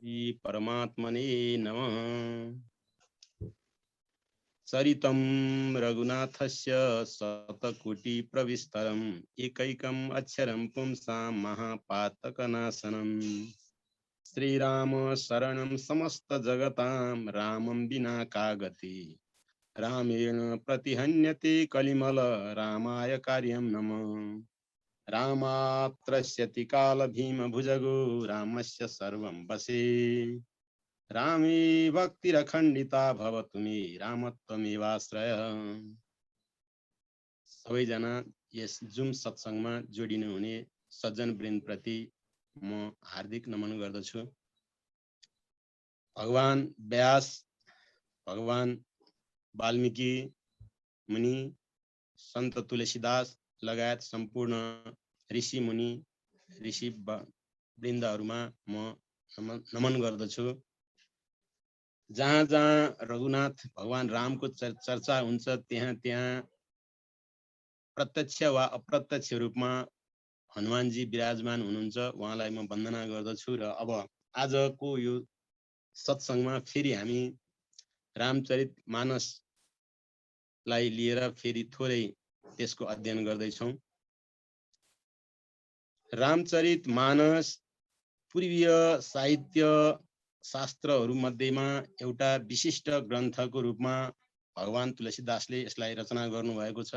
श्री परमात्मने नमः। चरितं रघुनाथस्य शतकोटि प्रविस्तरम् एकैकम् अक्षरं पुंसां महापातकनाशनम्। श्रीराम शरणं समस्त जगतां रामं विना का गति। रामेण प्रतिहन्यते कलिमल रामाय कार्यं नमः। रामात्रस्यति काल भीम भुजगो रामस्य सर्वं वशे। रामे भक्तिरखण्डिता भवतु मे रामत्वमेवाश्रय। सबैजना यस जुम सत्सङ्गमा जोडिनु हुने सज्जन वृन्द प्रति म हार्दिक नमन गर्दछु। भगवान व्यास, भगवान वाल्मीकि मुनि, सन्त तुलसीदास लगायत सम्पूर्ण ऋषि मुनि ऋषि वृन्दहरुमा म नमन गर्दछु। जहाँ जहाँ रघुनाथ भगवान रामको चर्चा हुन्छ त्यहाँ त्यहाँ प्रत्यक्ष वा अप्रत्यक्ष रूपमा हनुमानजी विराजमान हुनुहुन्छ। उहाँलाई म वन्दना गर्दछु। र अब आजको यो सत्सङ्गमा फेरि हामी रामचरित मानसलाई लिएर फेरि थोरै त्यसको अध्ययन गर्दैछौँ। रामचरित मानस पूर्वीय साहित्य शास्त्रहरू मध्येमा एउटा विशिष्ट ग्रन्थको रूपमा भगवान तुलसीदासले यसलाई रचना गर्नुभएको छ।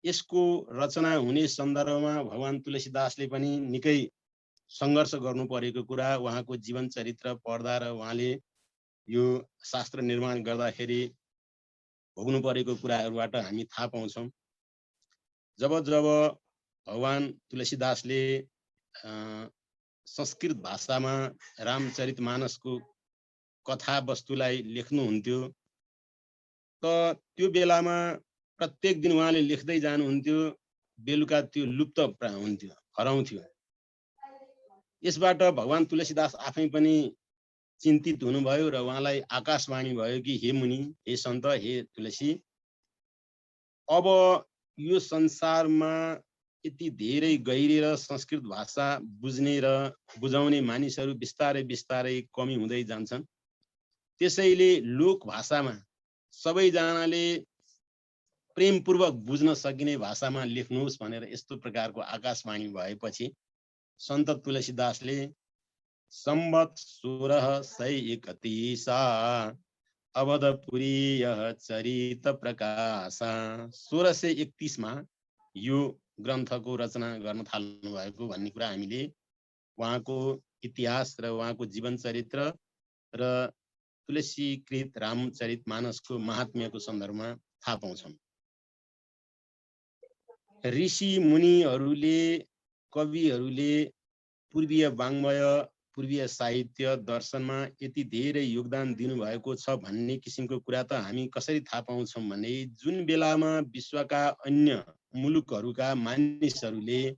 यसको रचना हुने सन्दर्भमा भगवान तुलसीदासले पनि निकै सङ्घर्ष गर्नु परेको कुरा उहाँको जीवन चरित्र पढ्दा र उहाँले यो शास्त्र निर्माण गर्दाखेरि भोग्नु परेको कुराहरूबाट हामी थाहा पाउँछौँ। जब जब भगवान तुलसीदासले संस्कृत भाषामा रामचरित मानसको कथा वस्तुलाई लेख्नुहुन्थ्यो त त्यो बेलामा प्रत्येक दिन उहाँले लेख्दै जानुहुन्थ्यो, बेलुका त्यो लुप्त हुन्थ्यो, हराउँथ्यो। यसबाट भगवान तुलसीदास आफै पनि चिन्तित हुनुभयो र उहाँलाई आकाशवाणी भयो कि हे मुनि, हे सन्त, हे तुलसी, अब यो संसारमा यति धेरै गहिरेर संस्कृत भाषा बुझ्ने र बुझाउने मानिसहरू बिस्तारै बिस्तारै कमी हुँदै जान्छन्। त्यसैले लोक भाषामा सबैजनाले प्रेमपूर्वक बुझ्न सकिने भाषामा लेख्नुहोस् भनेर यस्तो प्रकारको आकाशवाणी भएपछि सन्त तुलसीदासले सम्वत 1631 अवधपुरी चरित प्रकाशा 1631 मा यो ग्रन्थको रचना गर्न थाल्नु भएको भन्ने कुरा हामीले उहाँको इतिहास र उहाँको जीवन चरित्र र तुलसीकृत रामचरित मानसको महात्म्यको सन्दर्भमा थाहा पाउँछौँ। ऋषि मुनिहरूले, कविहरूले पूर्वीय वाङ्मय, पूर्वीय साहित्य दर्शनमा यति धेरै योगदान दिनुभएको छ भन्ने किसिमको कुरा त हामी कसरी थाहा पाउँछौँ भने जुन बेलामा विश्वका अन्य मुलुकहरूका मानिसहरूले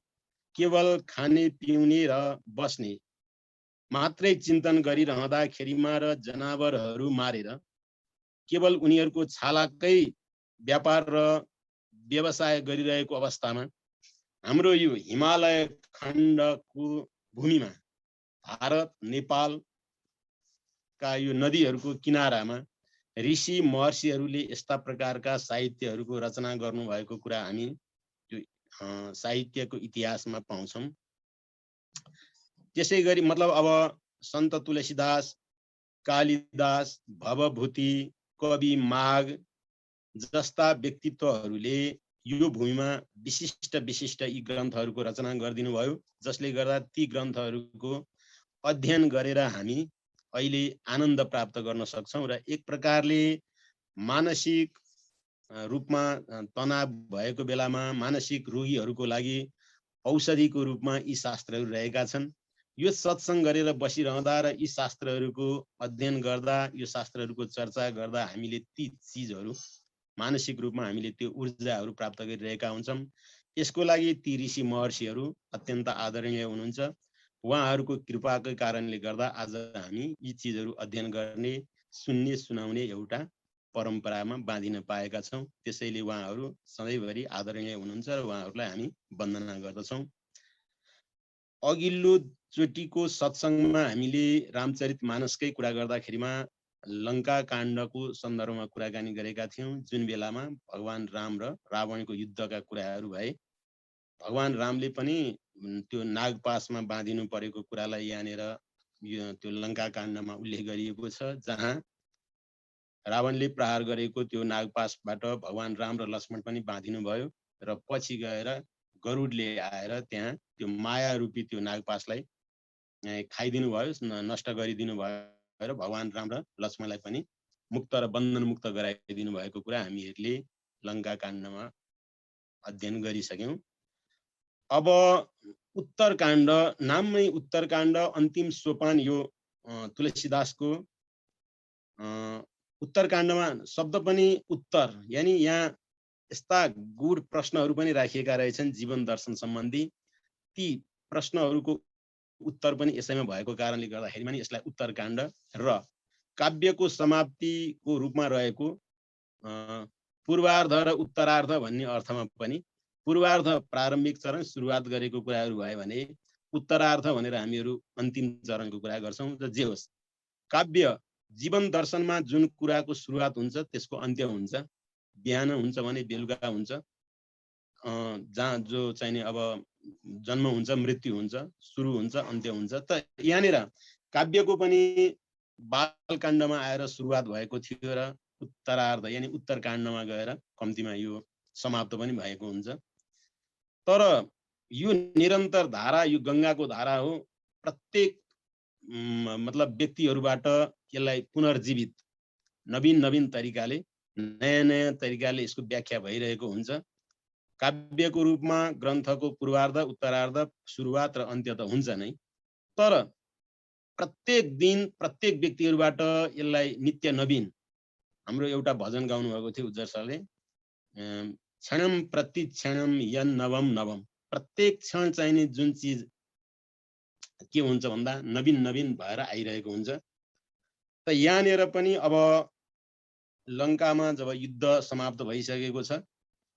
केवल खाने पिउने र बस्ने मात्रै चिन्तन गरिरहँदाखेरिमा र जनावरहरू मारेर केवल उनीहरूको छालाकै व्यापार र व्यवसाय गरिरहेको अवस्थामा हाम्रो यो हिमालय खण्डको भूमिमा भारत नेपालका यो नदीहरूको किनारामा ऋषि महर्षिहरूले यस्ता प्रकारका साहित्यहरूको रचना गर्नुभएको कुरा हामी यो साहित्यको इतिहासमा पाउँछौँ। त्यसै गरी मतलब अब सन्त तुलसीदास, कालिदास, भवभूति, कवि माघ जस्ता व्यक्तित्वहरूले यो भूमिमा विशिष्ट विशिष्ट यी ग्रन्थहरूको रचना गरिदिनु भयो, जसले गर्दा ती ग्रन्थहरूको अध्ययन गरेर हामी अहिले आनन्द प्राप्त गर्न सक्छौँ र एक प्रकारले मानसिक रूपमा तनाव भएको बेलामा मानसिक रोगीहरूको लागि औषधिको रूपमा यी शास्त्रहरू रहेका छन्। यो सत्सङ्ग गरेर बसिरहँदा र यी शास्त्रहरूको अध्ययन गर्दा, यो शास्त्रहरूको चर्चा गर्दा हामीले ती चिजहरू मानसिक रूपमा हामीले त्यो ऊर्जाहरू प्राप्त गरिरहेका हुन्छौँ। यसको लागि ती ऋषि महर्षिहरू अत्यन्त आदरणीय हुनुहुन्छ। उहाँहरूको कृपाको कारणले गर्दा आज हामी यी चिजहरू अध्ययन गर्ने, सुन्ने, सुनाउने एउटा परम्परामा बाँधिन पाएका छौँ। त्यसैले उहाँहरू सधैँभरि आदरणीय हुनुहुन्छ र उहाँहरूलाई हामी वन्दना गर्दछौँ। अघिल्लो चोटिको सत्सङ्गमा हामीले रामचरितमानसकै कुरा गर्दाखेरिमा लङ्का काण्डको सन्दर्भमा कुराकानी गरेका थियौँ, जुन बेलामा भगवान राम र रावणको युद्धका कुराहरू भए। भगवान रामले पनि त्यो नागपासमा बाँधिनु परेको कुरालाई यहाँनिर त्यो लङ्का काण्डमा उल्लेख गरिएको छ, जहाँ रावणले प्रहार गरेको त्यो नागपासबाट भगवान राम र लक्ष्मण पनि बाँधिनु भयो र पछि गएर गरुडले आएर त्यहाँ त्यो माया रूपी त्यो नागपासलाई खाइदिनु भयो, नष्ट गरिदिनु भयो र भगवान राम र लक्ष्मणलाई पनि मुक्त र बन्धन मुक्त गराइदिनु भएको कुरा हामीहरूले लङ्का काण्डमा अध्ययन गरिसक्यौँ। अब उत्तरकाण्ड, नाममै उत्तरकाण्ड, अन्तिम सोपान यो तुलसीदासको उत्तरकाण्डमा शब्द पनि उत्तर, यानि यहाँ यस्ता गूढ प्रश्नहरू पनि राखिएका रहेछन् जीवन दर्शन सम्बन्धी। ती प्रश्नहरूको उत्तर पनि यसैमा भएको कारणले गर्दाखेरि यसलाई उत्तरकाण्ड र काव्यको समाप्तिको रूपमा रहेको पूर्वार्ध र उत्तरार्ध भन्ने अर्थमा पनि पूर्वार्ध प्रारम्भिक चरण सुरुवात गरेको कुराहरू भयो भने उत्तरार्ध भनेर हामीहरू अन्तिम चरणको कुरा गर्छौँ। र जे होस्, काव्य जीवन दर्शनमा जुन कुराको सुरुवात हुन्छ त्यसको अन्त्य हुन्छ। बिहान हुन्छ भने बेलुका हुन्छ, जहाँ जो चाहिने अब जन्म हुन्छ, मृत्यु हुन्छ, सुरु हुन्छ, अन्त्य हुन्छ। त यहाँनिर काव्यको पनि बालकाण्डमा आएर सुरुवात भएको थियो र उत्तरार्ध यानि उत्तरकाण्डमा गएर कम्तीमा यो समाप्त पनि भएको हुन्छ। तर यो निरन्तर धारा, यो गङ्गाको धारा हो। प्रत्येक मतलब व्यक्तिहरूबाट यसलाई पुनर्जीवित नवीन नवीन तरिकाले, नयाँ नयाँ तरिकाले यसको व्याख्या भइरहेको हुन्छ। काव्यको रूपमा ग्रन्थको पूर्वार्ध, उत्तरार्ध, सुरुवात र अन्त्य त हुन्छ नै, तर प्रत्येक दिन प्रत्येक व्यक्तिहरूबाट यसलाई नित्य नवीन, हाम्रो एउटा भजन गाउनु भएको थियो उज्जर सरले, क्षणम प्रति क्षणम यन नवम नवम, प्रत्येक क्षण चाहिने जुन चिज के हुन्छ भन्दा नवीन नवीन भएर आइरहेको हुन्छ। त यहाँनिर पनि अब लङ्कामा जब युद्ध समाप्त भइसकेको छ,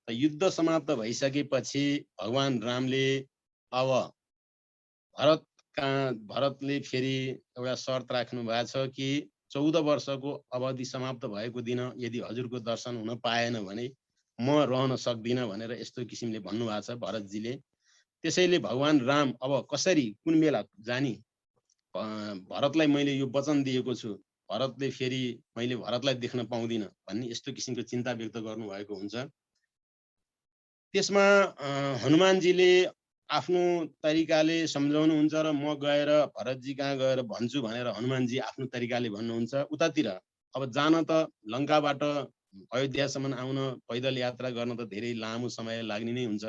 त युद्ध समाप्त भइसकेपछि भगवान रामले अब भरतले फेरि एउटा शर्त राख्नु भएको छ कि 14 वर्षको अवधि समाप्त भएको दिन यदि हजुरको दर्शन हुन पाएन भने म रहन सक्दिनँ भनेर यस्तो किसिमले भन्नुभएको छ भरतजीले। त्यसैले भगवान राम अब कसरी कुन बेला जाने, भरतलाई मैले यो वचन दिएको छु, भरतले फेरि मैले भरतलाई देख्न पाउँदिनँ भन्ने यस्तो किसिमको चिन्ता व्यक्त गर्नुभएको हुन्छ। त्यसमा हनुमानजीले आफ्नो तरिकाले सम्झाउनुहुन्छ र म गएर भरतजी कहाँ गएर भन्छु भनेर हनुमानजी आफ्नो तरिकाले भन्नुहुन्छ। उतातिर अब जान त लङ्काबाट अयोध्यासम्म आउन पैदल यात्रा गर्न त धेरै लामो समय लाग्ने नै हुन्छ।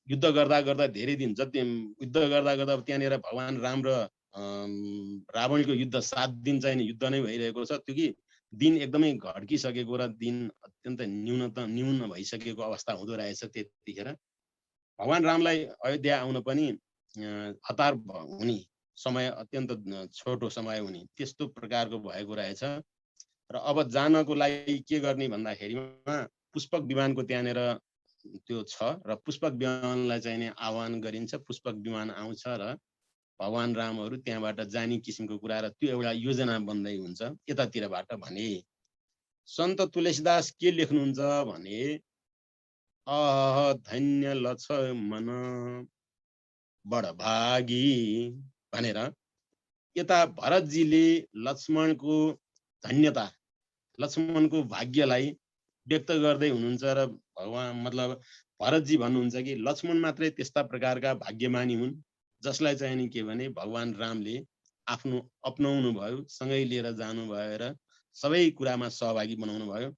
युद्ध गर्दा गर्दा धेरै दिन, जति युद्ध गर्दा गर्दा त्यहाँनिर भगवान राम र रावणको युद्ध 7 दिन चाहिँ युद्ध नै भइरहेको छ। त्यो कि दिन एकदमै घड्किसकेको र दिन अत्यन्त न्यून भइसकेको अवस्था हुँदो रहेछ। त्यतिखेर भगवान रामलाई अयोध्या आउन पनि हतार हुने समय, अत्यन्त छोटो समय हुने त्यस्तो प्रकारको भएको रहेछ। र अब जानको लागि के गर्ने भन्दाखेरिमा पुष्पक विमानको त्यहाँनिर त्यो छ र पुष्पक विमानलाई चाहिँ आह्वान गरिन्छ। पुष्पक विमान आउँछ र भगवान रामहरू त्यहाँबाट जाने किसिमको कुरा र त्यो एउटा योजना बन्दै हुन्छ यतातिरबाट भने। सन्त तुलसीदास के लेख्नुहुन्छ भने, अह धन्य लक्ष्मण बडभागी भनेर यता भरतजीले लक्ष्मणको धन्यता, लक्ष्मणको भाग्यलाई व्यक्त गर्दै हुनुहुन्छ र भगवान मतलब भरतजी भन्नुहुन्छ कि लक्ष्मण मात्रै त्यस्ता प्रकारका भाग्यमानी हुन् जसलाई चाहिँ नि के भने भगवान रामले आफ्नो अपनाउनु भयो, सँगै लिएर जानुभयो र सबै कुरामा सहभागी बनाउनु भयो।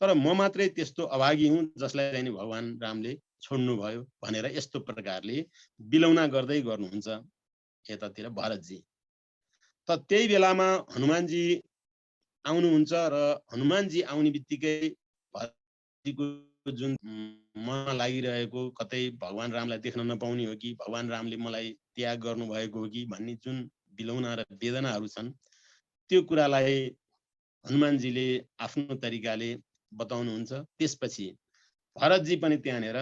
तर म मात्रै त्यस्तो अभागी हुँ जसलाई चाहिँ भगवान रामले छोड्नु भयो भनेर यस्तो प्रकारले बिलौना गर्दै गर्नुहुन्छ यतातिर भरतजी। त त्यही बेलामा हनुमानजी आउनुहुन्छ र हनुमानजी आउने बित्तिकै भरतजीको जुन मनमा लागिरहेको, कतै भगवान रामलाई देख्न नपाउने हो कि भगवान रामले मलाई त्याग गर्नुभएको हो कि भन्ने जुन बिलौना र वेदनाहरू छन्, त्यो कुरालाई हनुमानजीले आफ्नो तरिकाले बताउनुहुन्छ। त्यसपछि भरतजी पनि त्यहाँनिर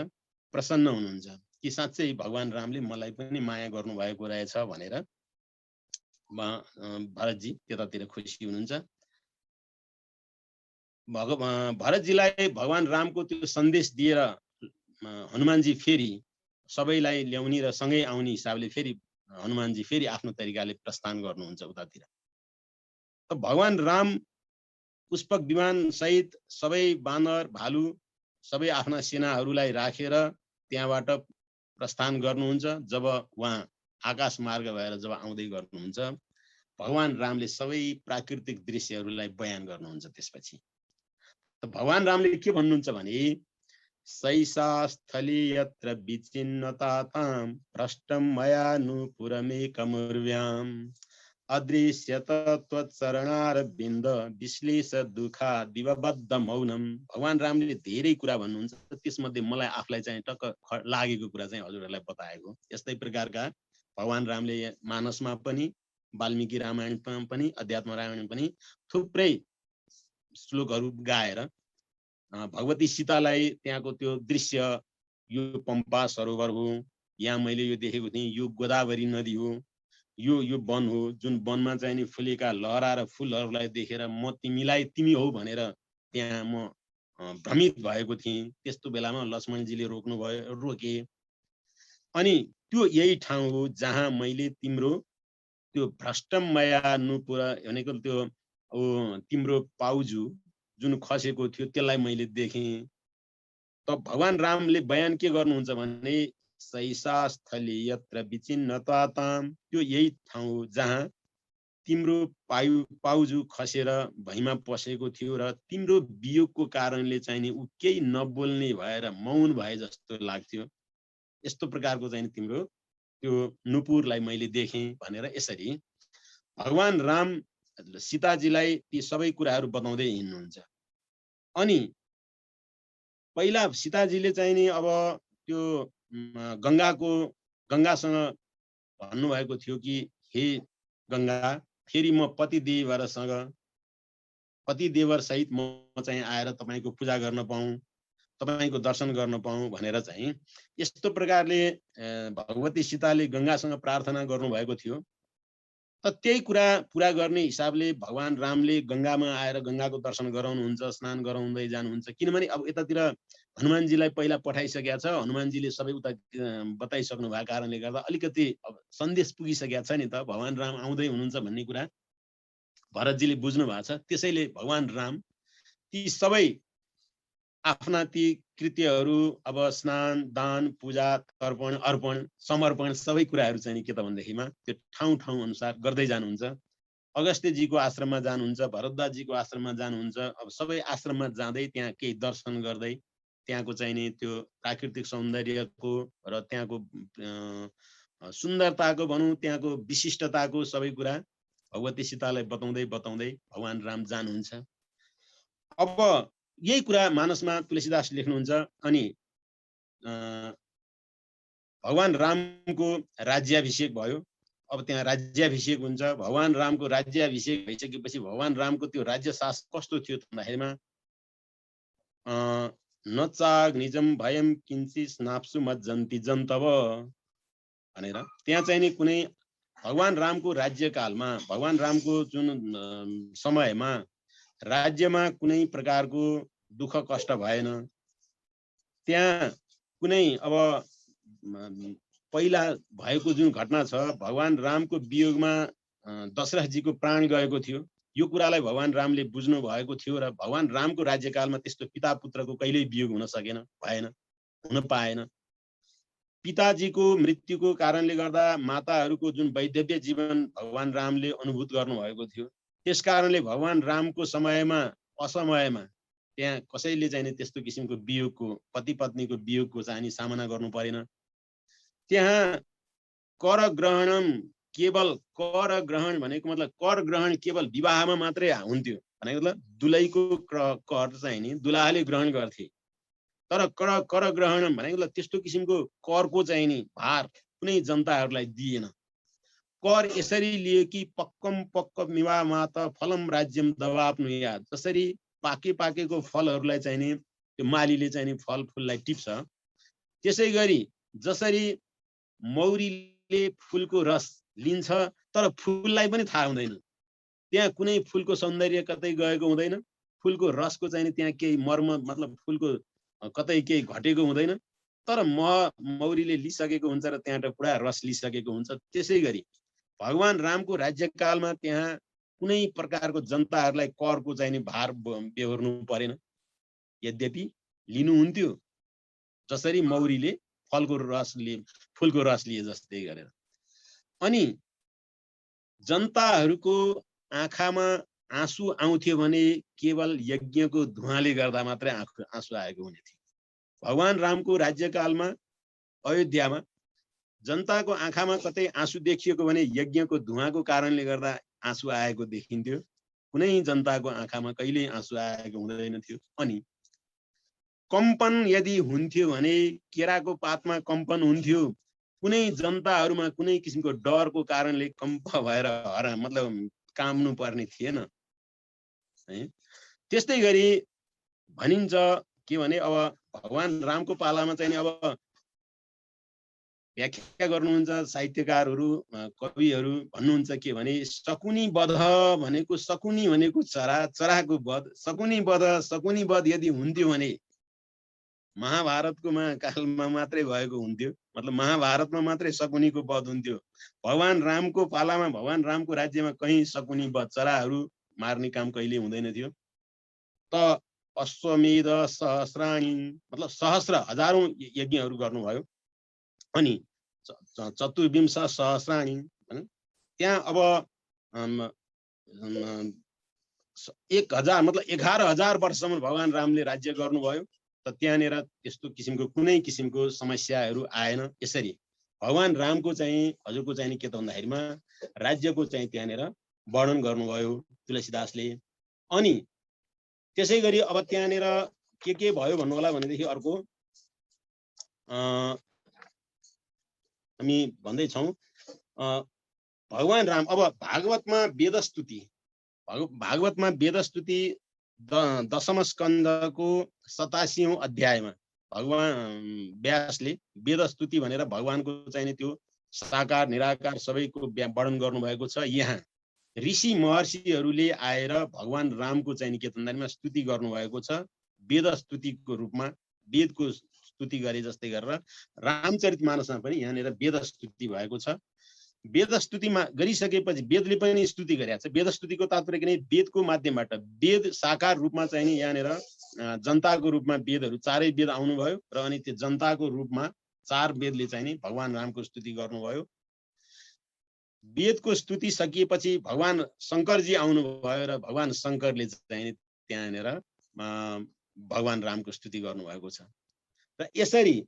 प्रसन्न हुनुहुन्छ कि साँच्चै भगवान रामले मलाई पनि माया गर्नुभएको रहेछ भनेर भरतजी त्यतातिर खुसी हुनुहुन्छ। भरतजीलाई भगवान रामको त्यो सन्देश दिएर हनुमानजी फेरि सबैलाई ल्याउने र सँगै आउने हिसाबले फेरि हनुमानजी फेरि आफ्नो तरिकाले प्रस्थान गर्नुहुन्छ उतातिर। त भगवान राम पुष्पक विमान सहित सबै बानर भालु सबै आफ्ना सेनाहरूलाई राखेर त्यहाँबाट प्रस्थान गर्नुहुन्छ। जब उहाँ आकाश मार्ग भएर जब आउँदै गर्नुहुन्छ भगवान रामले सबै प्राकृतिक दृश्यहरूलाई बयान गर्नुहुन्छ। त्यसपछि त भगवान रामले के भन्नुहुन्छ भने सैसा स्थली यत्र विचिन्नतातां भ्रष्टं मया नुपुरमेकमुर्व्याम् अदृश्यत त्वत्चरणारविन्द विश्लेष दुःखा दिवबद्ध मौनम। भगवान रामले धेरै कुरा भन्नुहुन्छ, त्यसमध्ये मलाई आफूलाई चाहिँ टक्क लागेको कुरा चाहिँ हजुरहरूलाई बताएको। यस्तै प्रकारका भगवान रामले मानसमा पनि वाल्मीकि रामायणमा पनि अध्यात्म रामायण पनि थुप्रै श्लोकहरू गाएर भगवती सीतालाई त्यहाँको त्यो दृश्य, यो पम्पा सरोवर हो, यहाँ मैले यो देखेको थिएँ, यो गोदावरी नदी हो, यो वन हो, जुन वनमा चाहिँ नि फुलेका लहरा र फुलहरूलाई देखेर म तिमीलाई तिमी हो भनेर त्यहाँ म भ्रमित भएको थिएँ। त्यस्तो बेलामा लक्ष्मणजीले रोके। अनि त्यो यही ठाउँ हो जहाँ मैले तिम्रो त्यो भ्रष्टमया नुपुर भनेको त्यो तिम्रो पाउजु जुन खसेको थियो त्यसलाई मैले देखेँ। त भगवान रामले बयान के गर्नुहुन्छ भने सैसा स्थली यत्र विचिन्नतातां, त्यो यही ठाउँ हो जहाँ तिम्रो पाउजु खसेर भैमा पसेको थियो र तिम्रो वियोगको कारणले चाहिँ नि ऊ केही नबोल्ने भएर मौन भए जस्तो लाग्थ्यो। यस्तो प्रकारको चाहिँ तिम्रो त्यो नुपुरलाई मैले देखेँ भनेर यसरी भगवान राम सीताजीलाई ती सबै कुराहरू बताउँदै हिँड्नुहुन्छ। अनि पहिला सीताजीले चाहिँ नि अब त्यो गङ्गासँग भन्नुभएको थियो कि हे गङ्गा, फेरि म पतिदेवर सहित म चाहिँ आएर तपाईँको पूजा गर्न पाऊँ, तपाईँको दर्शन गर्न पाऊँ भनेर चाहिँ यस्तो प्रकारले भगवती सीताले गङ्गासँग प्रार्थना गर्नुभएको थियो। त त्यही कुरा पुरा गर्ने हिसाबले भगवान रामले गङ्गामा आएर गङ्गाको दर्शन गराउनुहुन्छ, स्नान गराउँदै जानुहुन्छ। किनभने अब यतातिर हनुमानजीलाई पहिला पठाइसकेका छ, हनुमानजीले सबै उता बताइसक्नु भएको कारणले गर्दा अलिकति सन्देश पुगिसकेका छ नि त, भगवान राम आउँदै हुनुहुन्छ भन्ने कुरा भरतजीले बुझ्नु भएको छ। त्यसैले भगवान राम ती सबै आफ्ना ती कृत्यहरू अब स्नान दान पूजा तर्पण अर्पण समर्पण सबै कुराहरू चाहिँ के त भन्दाखेरिमा त्यो ठाउँ अनुसार गर्दै जानुहुन्छ। अगस्त्यजीको आश्रममा जानुहुन्छ, भरद्वाजजीको आश्रममा जानुहुन्छ। अब सबै आश्रममा जाँदै त्यहाँ केही दर्शन गर्दै त्यहाँको चाहिँ नि त्यो प्राकृतिक सौन्दर्यको र त्यहाँको सुन्दरताको भनौँ, त्यहाँको विशिष्टताको सबै कुरा भगवती सीतालाई बताउँदै भगवान राम जानुहुन्छ। अब यही कुरा मानसमा तुलसीदास लेख्नुहुन्छ। अनि भगवान रामको राज्याभिषेक भयो। अब त्यहाँ राज्याभिषेक हुन्छ। भगवान रामको राज्याभिषेक भइसकेपछि भगवान रामको त्यो राज्य शासन कस्तो थियो भन्दाखेरिमा नचाग निजम भयम किञ्चित स्नाप्सु मज्जन्ति जन्तव भनेर त्यहाँ चाहिँ नि कुनै भगवान रामको राज्यकालमा भगवान रामको जुन समयमा राज्यमा कुनै प्रकारको दुःख कष्ट भएन। त्यहाँ कुनै अब पहिला भएको जुन घटना छ, भगवान रामको वियोगमा दशरथजीको प्राण गएको थियो। यो कुरालाई भगवान रामले बुझ्नु भएको थियो र भगवान रामको राज्यकालमा त्यस्तो पिता पुत्रको कहिल्यै वियोग हुन सकेन, भएन, हुन पाएन। पिताजीको मृत्युको कारणले गर्दा माताहरूको जुन वैधव्य जीवन भगवान रामले अनुभूत गर्नुभएको थियो। त्यस कारणले भगवान रामको समयमा असमयमा त्यहाँ कसैले चाहिँ त्यस्तो किसिमको वियोगको पति पत्नीको वियोगको चाहिँ सामना गर्नु परेन। त्यहाँ कर ग्रहणम केवल कर ग्रहण भनेको मतलब कर ग्रहण केवल विवाहमा मात्रै हुन्थ्यो भनेको मतलब दुलैको कर चाहिँ नि दुलाहाले ग्रहण गर्थे। तर कर ग्रहण भनेको मतलब त्यस्तो किसिमको करको चाहिँ नि भार कुनै जनताहरूलाई दिएन। कर यसरी लियो कि पक्क मिवा मात फलम राज्यम दवाप्नुया, जसरी पाकेको फलहरूलाई चाहिँ नि त्यो मालीले चाहिँ नि फल फुललाई टिप्छ, त्यसै गरी जसरी मौरीले फुलको रस लिन्छ तर फुललाई पनि थाहा हुँदैन, त्यहाँ कुनै फुलको सौन्दर्य कतै गएको हुँदैन, फुलको रसको चाहिँ त्यहाँ केही मर्म मतलब फुलको कतै केही घटेको हुँदैन, तर मौरीले लिइसकेको हुन्छ र त्यहाँबाट पुरा रस लिइसकेको हुन्छ। त्यसै गरी भगवान रामको राज्यकालमा त्यहाँ कुनै प्रकारको जनताहरूलाई करको चाहिँ भार बेहोर्नु परेन, यद्यपि लिनुहुन्थ्यो जसरी मौरीले फलको रस लिए जस्तै गरेर। अनि जनताहरूको आँखामा आँसु आउँथ्यो भने केवल यज्ञको धुवाँले गर्दा मात्रै आँसु आएको हुने थियो। भगवान रामको राज्यकालमा अयोध्यामा जनताको आँखामा कतै आँसु देखिएको भने यज्ञको धुवाँको कारणले गर्दा आँसु आएको देखिन्थ्यो, कुनै जनताको आँखामा कहिल्यै आँसु आएको हुँदैन थियो। अनि कम्पन यदि हुन्थ्यो भने केराको पातमा कम्पन हुन्थ्यो, कुनै जनताहरूमा कुनै किसिमको डरको कारणले कम्प भएर मतलब काम्नु पर्ने थिएन है। त्यस्तै गरी भनिन्छ के भने अब भगवान रामको पालामा चाहिँ अब व्याख्या गर्नुहुन्छ साहित्यकारहरू कविहरू भन्नुहुन्छ के भने शकुनी वध भनेको शकुनी भनेको चरा, चराको वध, शकुनी वध यदि हुन्थ्यो भने महाभारतको कालमा मात्रै भएको हुन्थ्यो, मतलब महाभारतमा मात्रै शकुनीको वध हुन्थ्यो। भगवान रामको पालामा भगवान रामको राज्यमा कहीँ शकुनी वध चराहरू मार्ने काम कहिले हुँदैन थियो। त अश्वमेध सहस्राणी मतलब सहस्र हजारौं यज्ञहरू गर्नुभयो। अनि चतुर्विंश सहस्राणी त्यहाँ अब 1000 मतलब 11,000 वर्षसम्म भगवान रामले राज्य गर्नुभयो। त त्यहाँनिर त्यस्तो किसिमको कुनै किसिमको समस्याहरू आएन। यसरी भगवान रामको चाहिँ हजुरको चाहिँ के त भन्दाखेरिमा राज्यको चाहिँ त्यहाँनिर वर्णन गर्नुभयो तुलसीदासले। अनि त्यसै गरी अब त्यहाँनिर के भयो भन्नु होला भनेदेखि अर्को हामी भन्दै छौं भगवान राम अब भागवतमा वेदस्तुति दशम स्कन्धको 87औं अध्यायमा भगवान व्यासले वेदस्तुति भनेर भगवानको चाहिँ त्यो साकार निराकार सबैको वर्णन गर्नुभएको छ। यहाँ ऋषि महर्षिहरूले आएर भगवान रामको चाहिँ के भन्दामा स्तुति गर्नुभएको छ। वेदस्तुतिको रूपमा वेदको स्तुति गरे जस्तै गरेर रामचरितमानसमा पनि यहाँनिर वेदस्तुति भएको छ। वेदस्तुतिमा गरिसकेपछि वेदले पनि स्तुति गरेको छ। वेदस्तुतिको तात्पर्य किन वेदको माध्यमबाट वेद साकार रूपमा चाहिँ यहाँनिर जनताको रूपमा वेदहरू 4 वेद आउनुभयो र अनि त्यो जनताको रूपमा 4 वेदले चाहिँ भगवान रामको स्तुति गर्नुभयो। वेदको स्तुति सकिएपछि भगवान शंकरजी आउनुभयो र भगवान शंकरले चाहिँ त्यहाँनिर भगवान रामको स्तुति गर्नुभएको छ। र यसरी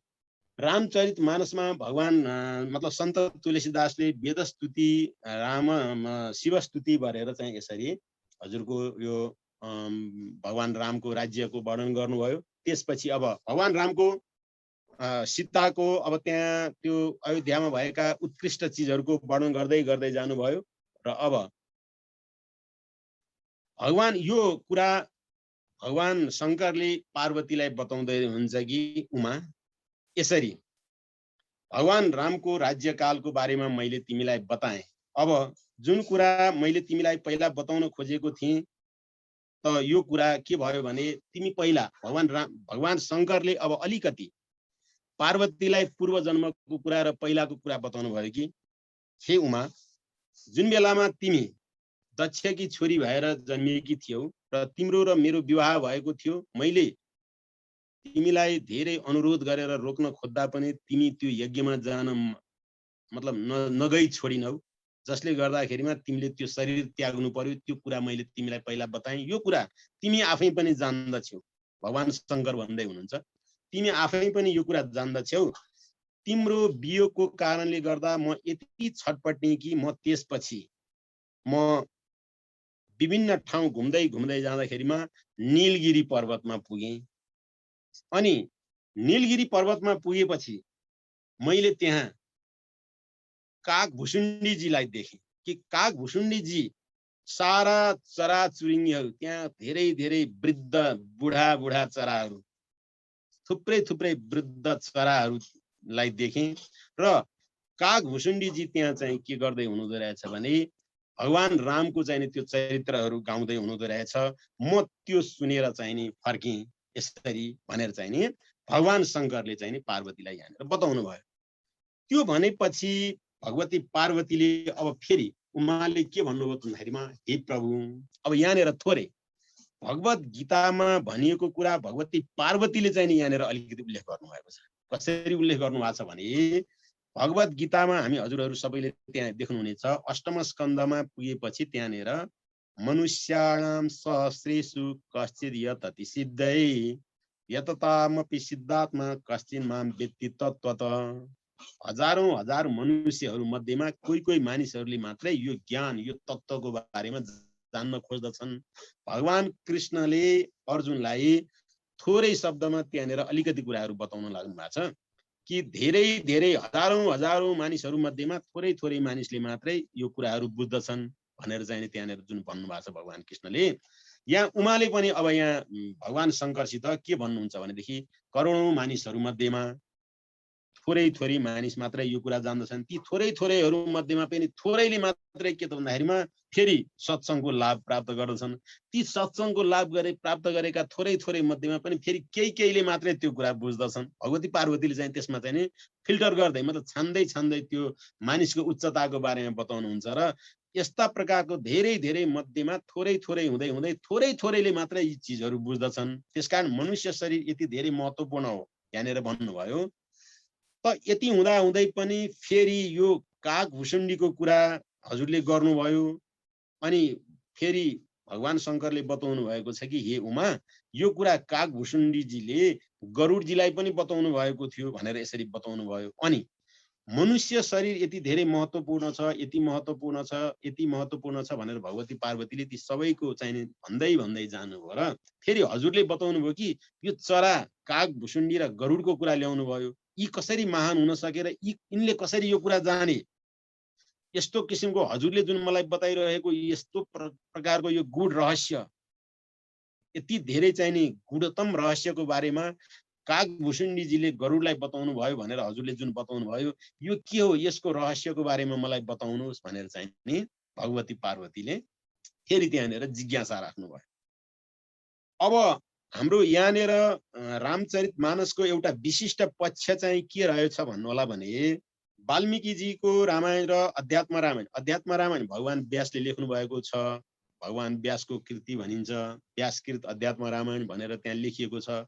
रामचरितमानसमा भगवान मतलब सन्त तुलसीदासले वेदस्तुति शिवस्तुति गरेर चाहिँ यसरी हजुरको यो भगवान रामको राज्यको वर्णन गर्नुभयो। त्यसपछि अब भगवान रामको सीताको अब त्यहाँ त्यो अयोध्यामा भएका उत्कृष्ट चिजहरूको वर्णन गर्दै गर्दै जानुभयो। र अब भगवान यो कुरा भगवान शंकरले पार्वतीलाई बताउँदै हुन्छ कि उमा यसरी भगवान रामको राज्यकालको बारेमा मैले तिमीलाई बताएँ। अब जुन कुरा मैले तिमीलाई पहिला बताउन खोजेको थिएँ त यो कुरा के भयो भने तिमी पहिला भगवान शंकरले अब अलिकति पार्वतीलाई पूर्व जन्मको कुरा र पहिलाको कुरा बताउनु भयो कि हे उमा जुन बेलामा तिमी दक्षकी छोरी भएर जन्मिएकी थियौ र तिम्रो र मेरो विवाह भएको थियो, मैले तिमीलाई धेरै अनुरोध गरेर रोक्न खोज्दा पनि तिमी त्यो यज्ञमा जान मतलब नगई छोडिनौ, जसले गर्दाखेरिमा तिमीले त्यो शरीर त्याग्नु पर्यो। त्यो कुरा मैले तिमीलाई पहिला बताएँ। यो कुरा तिमी आफै पनि जान्दछौ। भगवान शंकर भन्दै हुनुहुन्छ तिमी आफै पनि यो कुरा जान्दछौ। तिम्रो वियोगको कारणले गर्दा म यति छटपटे कि म त्यसपछि म विभिन्न ठाउँ घुम्दै घुम्दै जाँदाखेरिमा नीलगिरी पर्वतमा पुगेँ। अनि नीलगिरी पर्वतमा पुगेपछि मैले त्यहाँ कागभुसुण्डीजीलाई देखेँ कि कागभुसुण्डीजी सारा चराचुरुङ्गीहरू त्यहाँ धेरै धेरै वृद्ध बुढा चराहरू थुप्रै वृद्ध चराहरू लाई देखेँ र काग भुसुण्डीजी त्यहाँ चाहिँ के गर्दै हुनुहुँदो रहेछ भने भगवान रामको चाहिँ नि त्यो चरित्रहरू गाउँदै हुनुहुँदो रहेछ। म त्यो सुनेर चाहिँ नि फर्केँ यसरी भनेर चाहिँ नि भगवान शङ्करले चाहिँ नि पार्वतीलाई यहाँनिर बताउनु भयो। त्यो भनेपछि भगवती पार्वतीले अब फेरि उहाँले के भन्नुभयो भन्दाखेरिमा हे प्रभु अब यहाँनिर थोरै भगवत गीतामा भनिएको कुरा भगवती पार्वतीले चाहिँ नि यहाँनिर अलिकति उल्लेख गर्नुभएको छ। कसरी उल्लेख गर्नुभएको छ भने भगवत गीतामा हामी हजुरहरू सबैले त्यहाँ देख्नुहुनेछ अष्टम स्कन्धमा पुगेपछि त्यहाँनिर मनुष्याणाम सहस्रेषु कश्चित् यतति सिद्धै यततामपि सिद्धात्मा कश्चिन् मां वेत्ति तत्त्वतः। हजारौं हजार मनुष्यहरू मध्येमा कोही कोही मानिसहरूले मात्रै यो ज्ञान यो तत्त्वको बारेमा जान्न खोज्दछन्। भगवान कृष्णले अर्जुनलाई थोरै शब्दमा त्यहाँनिर अलिकति कुराहरू बताउन लाग्नु भएको छ कि धेरै धेरै हजारौं मानिसहरू मध्येमा थोरै थोरै मानिसले मात्रै यो कुराहरू बुझ्दछन् भनेर चाहिँ त्यहाँनिर जुन भन्नुभएको छ भगवान कृष्णले। यहाँ उमाले पनि अब यहाँ भगवान शङ्करसित के भन्नुहुन्छ भनेदेखि करोडौं मानिसहरू मध्येमा थोरै थोरै मानिस मात्रै यो कुरा जान्दछन्। ती थोरै थोरैहरू मध्येमा पनि थोरैले मात्रै के त भन्दाखेरिमा फेरि सत्सङ्गको लाभ प्राप्त गर्दछन्। ती सत्सङ्गको लाभ प्राप्त गरेका थोरै थोरै मध्येमा पनि फेरि केहीले मात्रै त्यो कुरा बुझ्दछन्। भगवती पार्वतीले चाहिँ त्यसमा चाहिँ नि फिल्टर गर्दै मतलब छान्दै छान्दै त्यो मानिसको उच्चताको बारेमा बताउनुहुन्छ र यस्ता प्रकारको धेरै धेरै मध्येमा थोरै थोरै हुँदै हुँदै थोरै थोरैले मात्रै यी चिजहरू बुझ्दछन्। त्यसकारण मनुष्य शरीर यति धेरै महत्त्वपूर्ण हो यहाँनिर भन्नुभयो। त यति हुँदा हुँदै पनि फेरि यो काग भुसुण्डीको कुरा हजुरले गर्नुभयो। अनि फेरि भगवान शङ्करले बताउनु भएको छ कि हे उमा यो कुरा काग भुसुण्डीजीले गरुडजीलाई पनि बताउनु भएको थियो भनेर यसरी बताउनु भयो। अनि मनुष्य शरीर यति धेरै महत्त्वपूर्ण छ यति महत्त्वपूर्ण छ यति महत्त्वपूर्ण छ भनेर भगवती पार्वतीले ती सबैको चाहिँ भन्दै भन्दै जानुभयो र फेरि हजुरले बताउनु भयो कि यो चरा काग भुसुण्डी र गरुडको कुरा ल्याउनु भयो। यी कसरी महान हुन सकेर यिनले कसरी यो कुरा जाने यस्तो किसिमको हजुरले जुन मलाई बताइरहेको यस्तो प्रकारको यो गुड रहस्य यति धेरै चाहिँ नि गुणतम रहस्यको बारेमा काग भुसुण्डीजीले गरुडलाई बताउनु भयो भनेर हजुरले जुन बताउनु भयो यो के हो यसको रहस्यको बारेमा मलाई बताउनुहोस् भनेर चाहिँ नि भगवती पार्वतीले फेरि त्यहाँनिर जिज्ञासा राख्नुभयो। अब हाम्रो यहाँनिर रामचरितमानसको एउटा विशिष्ट पक्ष चाहिँ के रहेछ भन्नु होला भने वाल्मीकिजीको रामायण र अध्यात्म रामायण भगवान व्यासले लेख्नु भएको छ। भगवान व्यासको कृति भनिन्छ। व्यासकृत अध्यात्म रामायण भनेर त्यहाँ लेखिएको छ।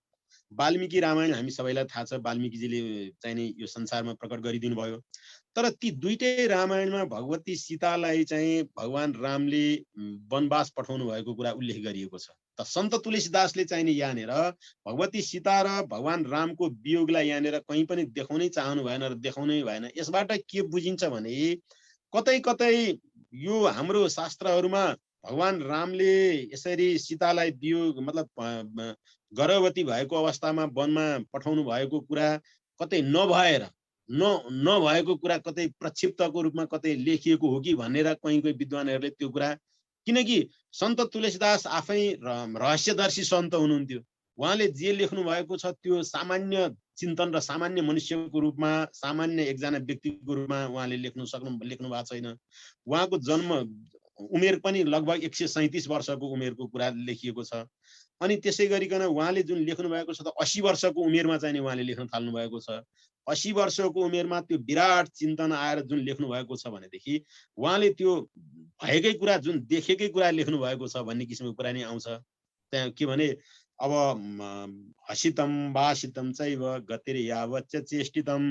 वाल्मीकि रामायण हामी सबैलाई थाहा छ वाल्मीकिजीले चाहिँ नि यो संसारमा प्रकट गरिदिनु भयो। तर ती दुईटै रामायणमा भगवती सीतालाई चाहिँ भगवान रामले वनवास पठाउनु भएको कुरा उल्लेख गरिएको छ। त सन्त तुलसीदासले चाहिँ नि यहाँनिर भगवती सीता र भगवान रामको वियोगलाई यहाँनिर कहीँ पनि देखाउनै चाहनु भएन र देखाउनै भएन। यसबाट के बुझिन्छ भने कतै कतै यो हाम्रो शास्त्रहरूमा भगवान रामले यसरी सीतालाई वियोग मतलब गर्भवती भएको अवस्थामा वनमा पठाउनु भएको कुरा कतै नभएको कुरा कतै प्रक्षिप्तको रूपमा कतै लेखिएको हो कि भनेर कहीँ विद्वानहरूले त्यो कुरा, किनकि सन्त तुलसीदास आफै रहस्यदर्शी सन्त हुनुहुन्थ्यो। उहाँले जे लेख्नु भएको छ त्यो सामान्य चिन्तन र सामान्य मनुष्यको रूपमा सामान्य एकजना व्यक्तिको रूपमा उहाँले लेख्नु भएको छैन। उहाँको जन्म उमेर पनि लगभग 137 वर्षको उमेरको कुरा लेखिएको छ। अनि त्यसै गरिकन उहाँले जुन लेख्नु भएको छ त 80 वर्षको उमेरमा चाहिँ उहाँले लेख्न थाल्नु भएको छ। 80 वर्षको उमेरमा त्यो विराट चिन्तन आएर जुन लेख्नु भएको छ भनेदेखि उहाँले त्यो भएकै कुरा जुन देखेकै कुरा लेख्नु भएको छ भन्ने किसिमको कुरा नै आउँछ। त्यहाँ के भने अब हसितम वासितम चैव गतिर्यावच्च चेष्टितम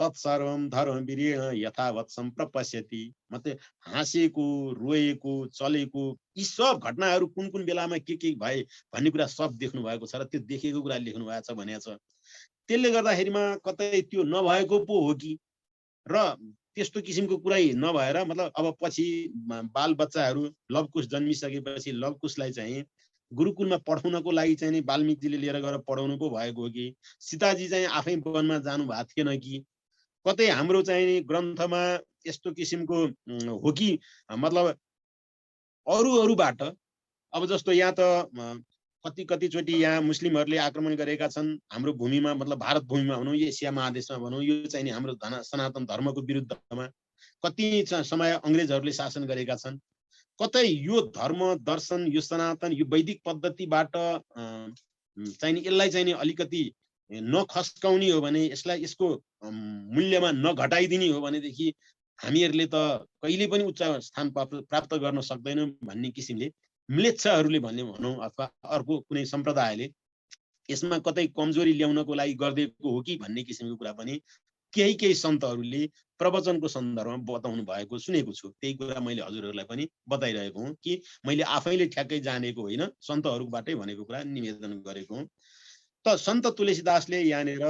तत्सर्वं धर्मवीरेण यथावत् सम्प्रपश्यति। मतलब हाँसेको रोएको चलेको यी सब घटनाहरू कुन कुन बेलामा के भए भन्ने कुरा सब देख्नु भएको छ र त्यो देखेको कुरा लेख्नु भएको छ भनेको छ। त्यसले गर्दाखेरिमा कतै त्यो नभएको पो हो कि र त्यस्तो किसिमको कुरै नभएर मतलब अब पछि बाल बच्चाहरू लवकुश जन्मिसकेपछि लवकुशलाई चाहिँ गुरुकुलमा पढाउनको लागि चाहिँ नि वाल्मीकिजीले लिएर गएर पढाउनु पो भएको हो कि सीताजी चाहिँ आफै वनमा जानु भएको थिएन कि कतै हाम्रो चाहिँ ग्रन्थमा यस्तो किसिमको हो कि मतलब अरूबाट अब जस्तो यहाँ त कति कतिचोटि यहाँ मुस्लिमहरूले आक्रमण गरेका छन् हाम्रो भूमिमा, मतलब भारत भूमिमा भनौँ, एसिया महादेशमा भनौँ, यो चाहिँ नि हाम्रो सनातन धर्मको विरुद्धमा कति समय अङ्ग्रेजहरूले शासन गरेका छन्। कतै यो धर्म दर्शन, यो सनातन, यो वैदिक पद्धतिबाट चाहिँ नि यसलाई चाहिँ नि अलिकति नखस्काउने हो भने, यसलाई यसको मूल्यमा नघटाइदिने हो भनेदेखि हामीहरूले त कहिले पनि उच्च स्थान प्राप्त गर्न सक्दैनौँ भन्ने किसिमले म्लेच्छहरूले भन्ने भनौँ अथवा अर्को कुनै सम्प्रदायले यसमा कतै कमजोरी ल्याउनको लागि गरिदिएको हो कि भन्ने किसिमको कुरा पनि केही सन्तहरूले प्रवचनको सन्दर्भमा बताउनु भएको सुनेको छु। त्यही कुरा मैले हजुरहरूलाई पनि बताइरहेको हुँ कि मैले आफैले ठ्याक्कै जानेको होइन, सन्तहरूबाटै भनेको कुरा निवेदन गरेको हुँ। त सन्त तुलसीदासले यहाँनिर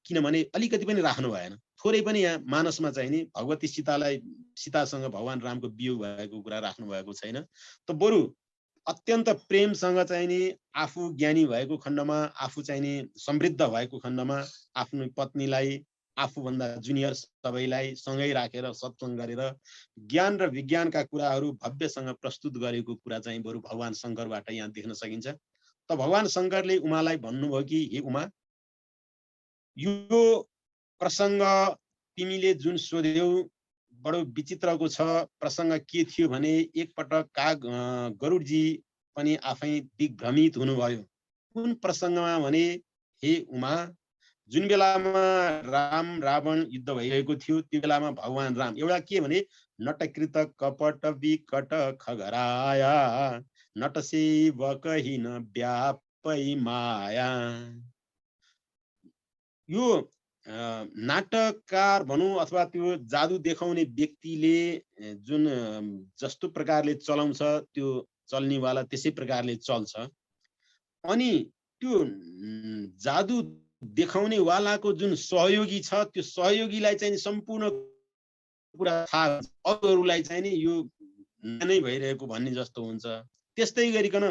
किनभने अलिकति पनि राख्नु भएन, थोरै पनि यहाँ मानसमा चाहिँ नि भगवती सीतासँग भगवान रामको वियोग भएको कुरा राख्नु भएको छैन। त बरु अत्यन्त प्रेमसँग चाहिँ नि आफू ज्ञानी भएको खण्डमा, आफू चाहिँ नि समृद्ध भएको खण्डमा आफ्नो पत्नीलाई, आफूभन्दा जुनियर सबैलाई सँगै राखेर सत्सङ्ग गरेर ज्ञान र विज्ञानका कुराहरू भव्यसँग प्रस्तुत गरेको कुरा चाहिँ बरु भगवान शङ्करबाट यहाँ देख्न सकिन्छ। त भगवान शङ्करले उमालाई भन्नुभयो कि हे उमा, यो प्रसङ्ग तिमीले जुन सोध्यौ बडो विचित्रको छ। प्रसङ्ग के थियो भने एकपटक गरुडजी पनि आफै दिग्भ्रमित हुनुभयो। कुन प्रसङ्गमा भने हे उमा, जुन बेलामा राम रावण युद्ध भइरहेको थियो त्यो बेलामा भगवान राम एउटा के भने नटकृत कपट विकट खगराया नटसेवकहीन व्यापै माया। यो नाटककार भनौँ अथवा त्यो जादु देखाउने व्यक्तिले जुन जस्तो प्रकारले चलाउँछ त्यो चल्नेवाला त्यसै प्रकारले चल्छ। अनि त्यो जादु देखाउने वालाको जुन सहयोगी छ त्यो सहयोगीलाई चाहिँ सम्पूर्ण कुरा थाहा, अरूलाई चाहिँ नि यो नै भइरहेको भन्ने जस्तो हुन्छ। त्यस्तै गरिकन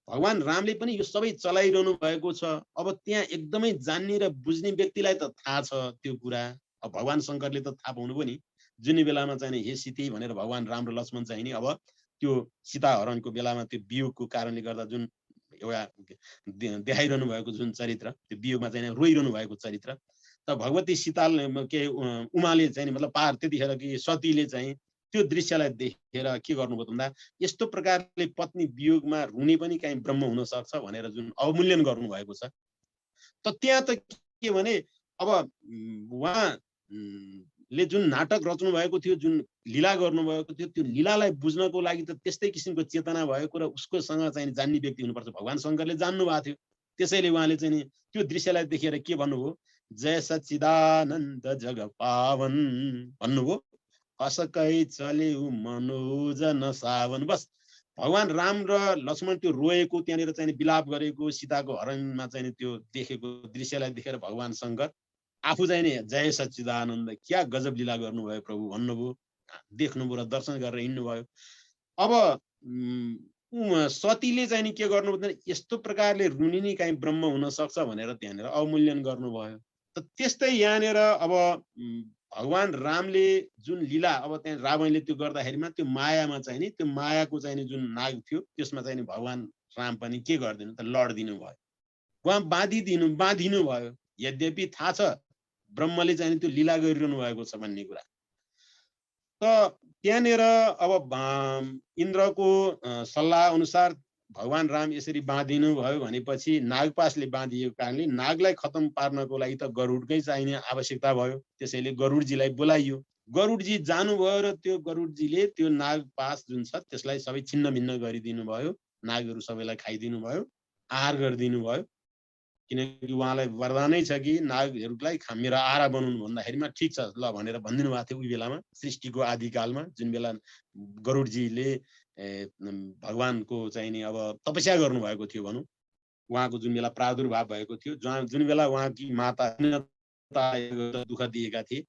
भगवान रामले पनि यो सबै चलाइरहनु भएको छ। अब त्यहाँ एकदमै जान्ने र बुझ्ने व्यक्तिलाई त थाहा छ त्यो कुरा। अब भगवान शङ्करले त थाहा पाउनुभयो नि, जुन बेलामा चाहिँ हे सीते भनेर भगवान राम र लक्ष्मण चाहिँ नि अब त्यो सीता हरणको बेलामा त्यो वियोगको कारणले गर्दा जुन एउटा देखाइरहनु भएको जुन चरित्र, त्यो वियोगमा चाहिँ रोइरहनु भएको चरित्र, त भगवती सीता के उमाले चाहिँ मतलब त्यतिखेर कि सतीले चाहिँ त्यो दृश्यलाई देखेर के गर्नुभयो भन्दा यस्तो प्रकारले पत्नी वियोगमा रुने पनि कहीँ ब्रह्म हुन सक्छ भनेर जुन अवमूल्यन गर्नुभएको छ। त त्यहाँ त के भने अब उहाँले जुन नाटक रच्नु भएको थियो, जुन लीला गर्नुभएको थियो, त्यो लीलालाई बुझ्नको लागि त त्यस्तै किसिमको चेतना भएको र उसकोसँग चाहिँ जान्ने व्यक्ति हुनुपर्छ। भगवान शङ्करले जान्नु भएको थियो, त्यसैले उहाँले चाहिँ त्यो दृश्यलाई देखेर के भन्नुभयो, जय सच्चिदानन्द जग पावन भन्नुभयो, असकै चल्यो मनोजन सावन। बस भगवान राम र लक्ष्मण त्यो रोएको, त्यहाँनिर चाहिँ विलाप गरेको, सीताको हरणमा चाहिँ त्यो देखेको दृश्यलाई देखेर भगवान शङ्कर आफू चाहिँ नि जय सच्चिदानन्द, क्या गजब लीला गर्नुभयो प्रभु भन्नुभयो, देख्नुभयो र दर्शन गरेर हिँड्नुभयो। अब सतीले चाहिँ नि के गर्नु भन्दा यस्तो प्रकारले रुनी नै काहीँ ब्रह्म हुन सक्छ भनेर त्यहाँनिर अवमूल्यन गर्नुभयो। त त्यस्तै यहाँनिर अब भगवान रामले जुन लीला अब त्यहाँ रावणले त्यो गर्दाखेरिमा त्यो मायामा चाहिँ नि त्यो मायाको चाहिँ नि जुन नाग थियो त्यसमा चाहिँ नि भगवान राम पनि के गरिदिनु त लडिदिनु भयो, उहाँ बाँधिनु भयो। यद्यपि थाहा छ ब्रह्मले चाहिँ त्यो लीला गरिरहनु भएको छ भन्ने कुरा। त त्यहाँनिर अब इन्द्रको सल्लाह अनुसार भगवान राम यसरी बाँधिनु भयो भनेपछि नागपासले बाँधिएको कारणले नागलाई खतम पार्नको लागि त गरुडकै चाहिने आवश्यकता भयो। त्यसैले गरुडजीलाई बोलाइयो। गरुडजी जानुभयो र त्यो गरुडजीले त्यो नागपास जुन छ त्यसलाई सबै छिन्न भिन्न गरिदिनु भयो, नागहरू सबैलाई खाइदिनु भयो, आहार गरिदिनु भयो। किनकि उहाँलाई वरदानै छ कि नागहरूलाई मेरो आहारा बनाउनु भन्दाखेरिमा ठिक छ ल भनेर भनिदिनु भएको थियो उही बेलामा सृष्टिको आदिकालमा, जुन बेला गरुडजीले भगवानको चाहिँ नि अब तपस्या गर्नुभएको थियो भनौँ, उहाँको जुन बेला प्रादुर्भाव भएको थियो, जुन बेला उहाँकी माता दुःख दिएका थिए,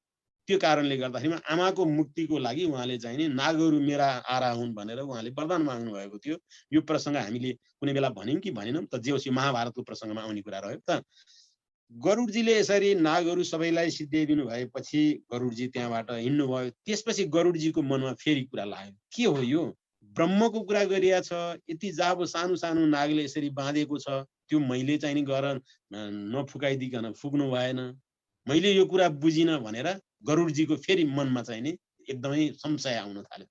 त्यो कारणले गर्दाखेरि आमाको मुक्तिको लागि उहाँले चाहिँ नि नागहरू मेरा आरा हुन् भनेर उहाँले वरदान माग्नु भएको थियो। यो प्रसङ्ग हामीले कुनै बेला भन्यौँ कि भनेनौँ त, जे होस् यो महाभारतको प्रसङ्गमा आउने कुरा रह्यो। त गरुडजीले यसरी नागहरू सबैलाई सिद्ध्याइदिनु भएपछि गरुडजी त्यहाँबाट हिँड्नु भयो। त्यसपछि गरुडजीको मनमा फेरि कुरा लाग्यो, के हो यो ब्रह्मको कुरा गरिया छ, यति जाबो सानो सानो नागले यसरी बाँधेको छ, त्यो मैले चाहिँ नि गएर नफुकाइदिकन फुक्नु भएन, मैले यो कुरा बुझिन भनेर गरुडजीको फेरि मनमा चाहिँ नि एकदमै संशय आउन थाल्यो।